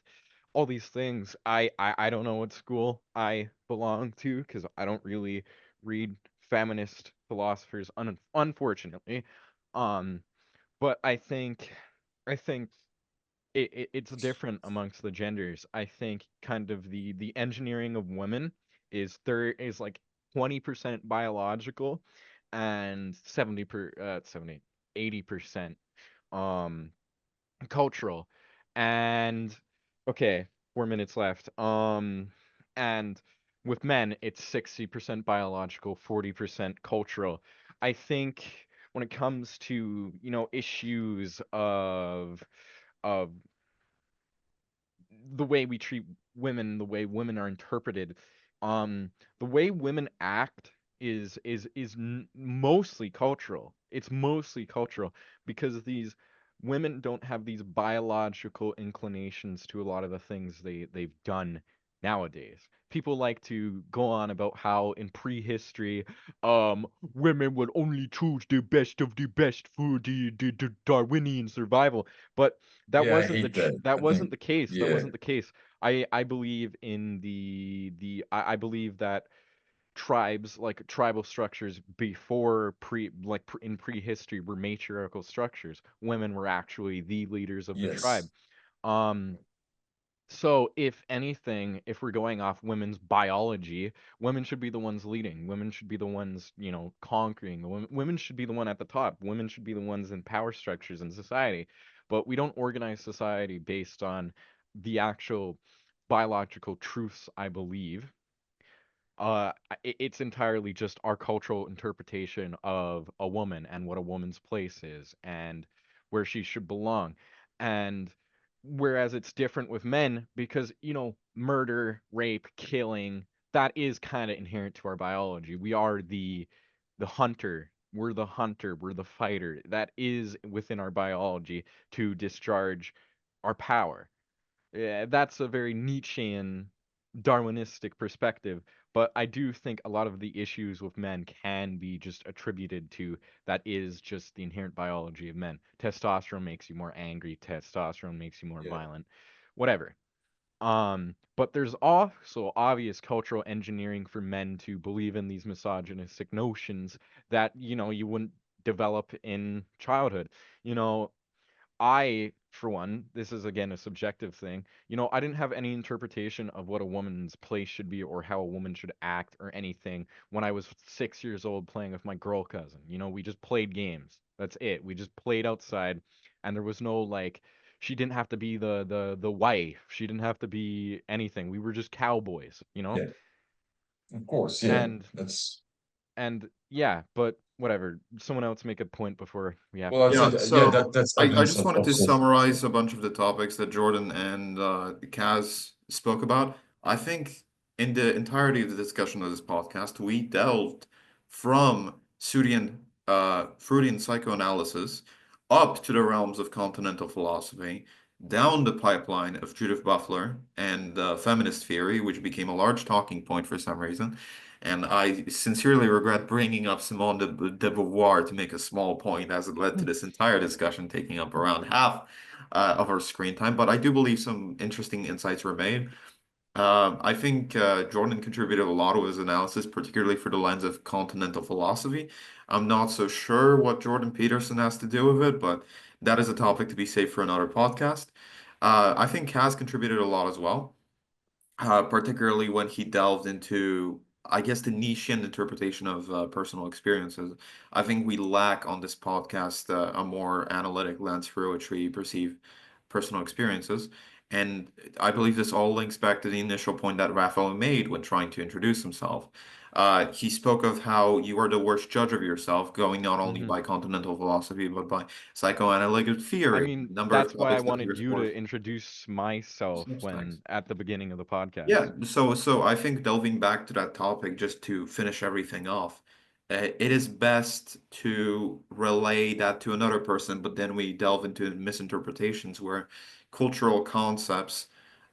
all these things, I don't know what school I belong to because I don't really read feminist philosophers, unfortunately. Um, but I think it's different amongst the genders. I think kind of the engineering of women is like 20% biological and 70 80% um cultural. And okay, 4 minutes left. And with men, it's 60% biological, 40% cultural. I think when it comes to, issues of the way we treat women, the way women are interpreted, um, the way women act is mostly cultural. It's mostly cultural because these women don't have these biological inclinations to a lot of the things they've done nowadays. People like to go on about how in prehistory, women would only choose the best of the best for the Darwinian survival. But that Yeah, I wasn't hate that. that I wasn't think, the case. That yeah, wasn't the case. I believe in I believe that tribes like tribal structures before in prehistory were matriarchal structures. Women were actually the leaders of the tribe. yes, Um so if anything, if we're going off women's biology, women should be the ones leading. Women should be the ones, conquering. Women should be the one at the top. Women should be the ones in power structures in society. But we don't organize society based on the actual biological truths, I believe. It's entirely just our cultural interpretation of a woman and what a woman's place is and where she should belong. And whereas it's different with men because, murder, rape, killing, that is kind of inherent to our biology. We are the hunter. We're the hunter, we're the fighter. That is within our biology to discharge our power. Yeah, that's a very Nietzschean, Darwinistic perspective, but I do think a lot of the issues with men can be just attributed to that is just the inherent biology of men. Testosterone makes you more angry, testosterone makes you more yeah, violent, whatever. But there's also obvious cultural engineering for men to believe in these misogynistic notions that, you wouldn't develop in childhood. You know, for one, this is again a subjective thing. I didn't have any interpretation of what a woman's place should be or how a woman should act or anything when I was 6 years old playing with my girl cousin. We just played games. That's it. We just played outside, and there was no like, she didn't have to be the wife. She didn't have to be anything. We were just cowboys. yeah. Of course, yeah. And That's yeah, but whatever. Someone else make a point before we have well, to I'd go. say Yeah, that, yeah, so that's I evidence just wanted of to social. summarize a bunch of the topics that Jordan and Kaz spoke about. I think in the entirety of the discussion of this podcast, we delved from Freudian psychoanalysis up to the realms of continental philosophy, down the pipeline of Judith Butler and feminist theory, which became a large talking point for some reason. And I sincerely regret bringing up Simone de Beauvoir to make a small point, as it led to this entire discussion taking up around half of our screen time. But I do believe some interesting insights were made. I think Jordan contributed a lot of his analysis, particularly for the lens of continental philosophy. I'm not so sure what Jordan Peterson has to do with it, but that is a topic to be saved for another podcast. I think Kaz contributed a lot as well, particularly when he delved into, I guess, the Nietzschean interpretation of personal experiences. I think we lack on this podcast a more analytic lens through which we perceive personal experiences. And I believe this all links back to the initial point that Raphael made when trying to introduce himself. He spoke of how you are the worst judge of yourself, going not only Hmm. by continental philosophy, but by psychoanalytic I theory, mean, a number of that's why I topics that he wanted you explores to introduce in myself Substacks. when at the beginning of the podcast. Yeah, so I think delving back to that topic just to finish everything off, it is best to relay that to another person, but then we delve into misinterpretations where cultural concepts,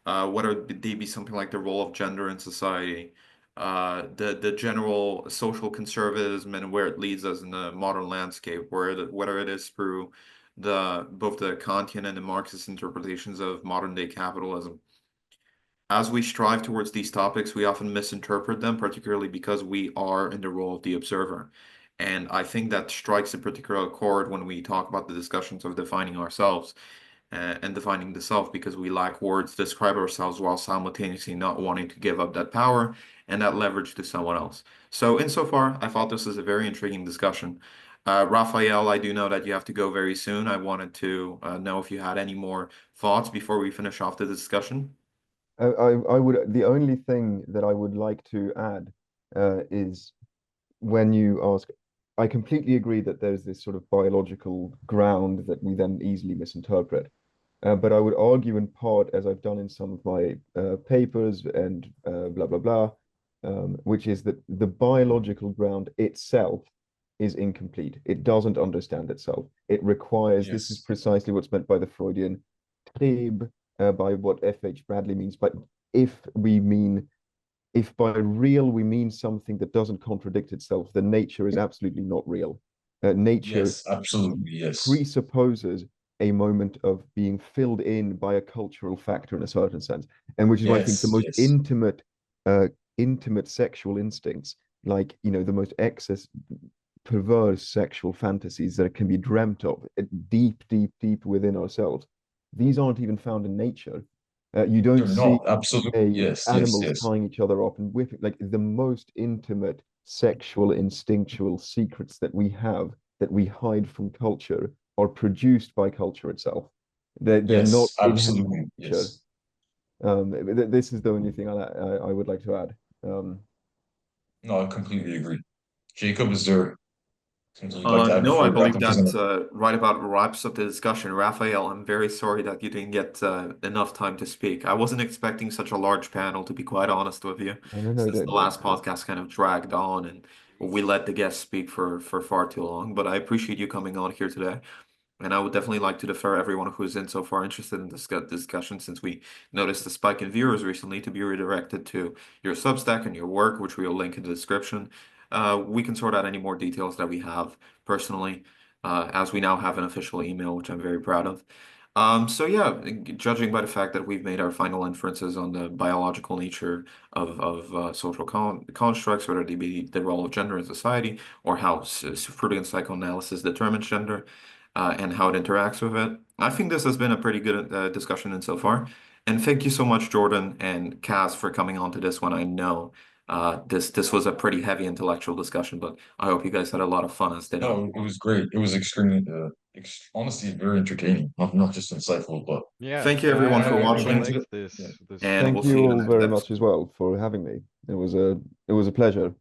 whether they be something like the role of gender in society, the general social conservatism and where it leads us in the modern landscape, whether it is through both the Kantian and the Marxist interpretations of modern day capitalism. As we strive towards these topics, we often misinterpret them, particularly because we are in the role of the observer. And I think that strikes a particular chord when we talk about the discussions of defining ourselves and defining the self, because we lack words to describe ourselves while simultaneously not wanting to give up that power and that leverage to someone else. So, insofar, I thought this was a very intriguing discussion. Rafael, I do know that you have to go very soon. I wanted to know if you had any more thoughts before we finish off the discussion. I would, the only thing that I would like to add is when you ask, I completely agree that there's this sort of biological ground that we then easily misinterpret. But I would argue in part, as I've done in some of my papers and blah, blah, blah, which is that the biological ground itself is incomplete. It doesn't understand itself. It requires, this is Yes. precisely what's meant by the Freudian Trieb, by what F.H. Bradley means. But if we mean, if by real we mean something that doesn't contradict itself, then nature is absolutely not real. Nature Yes, absolutely. Yes. presupposes a moment of being filled in by a cultural factor in a certain sense, and which is why I think the Yes. most Yes. intimate sexual instincts, like the most excess perverse sexual fantasies that can be dreamt of deep, deep, deep within ourselves, these aren't even found in nature. You don't They're see not. Absolutely. Yes. Yes. animals Yes. tying each other up and whipping. Like the most intimate sexual instinctual secrets that we have that we hide from culture are produced by culture itself. They're not Yes. inherent in Absolutely. nature. Yes. This is the only thing I would like to add. No, I completely agree. Jacob, is there something you'd like to add No, I before we wrap believe up this? that right about wraps up the discussion. Raphael, I'm very sorry that you didn't get enough time to speak. I wasn't expecting such a large panel, to be quite honest with you, I don't know since the that last podcast kind of dragged on and we let the guests speak for far too long. But I appreciate you coming on here today. And I would definitely like to defer everyone who is in so far interested in this discussion, since we noticed a spike in viewers recently, to be redirected to your Substack and your work, which we will link in the description. We can sort out any more details that we have personally, as we now have an official email, which I'm very proud of. So yeah, judging by the fact that we've made our final inferences on the biological nature of social constructs, whether they be the role of gender in society or how Freudian psychoanalysis determines gender, and how it interacts with it. I think this has been a pretty good discussion insofar. And thank you so much, Jordan and Kaz, for coming on to this one. I know this was a pretty heavy intellectual discussion, but I hope you guys had a lot of fun as did I. No, it was great. It was extremely, honestly, very entertaining. Not just insightful, but Yeah, Thank you everyone I for I really went watching, to liked the, yeah. this and Thank we'll see you you in all the next very much episode. as well for having me. It was a pleasure.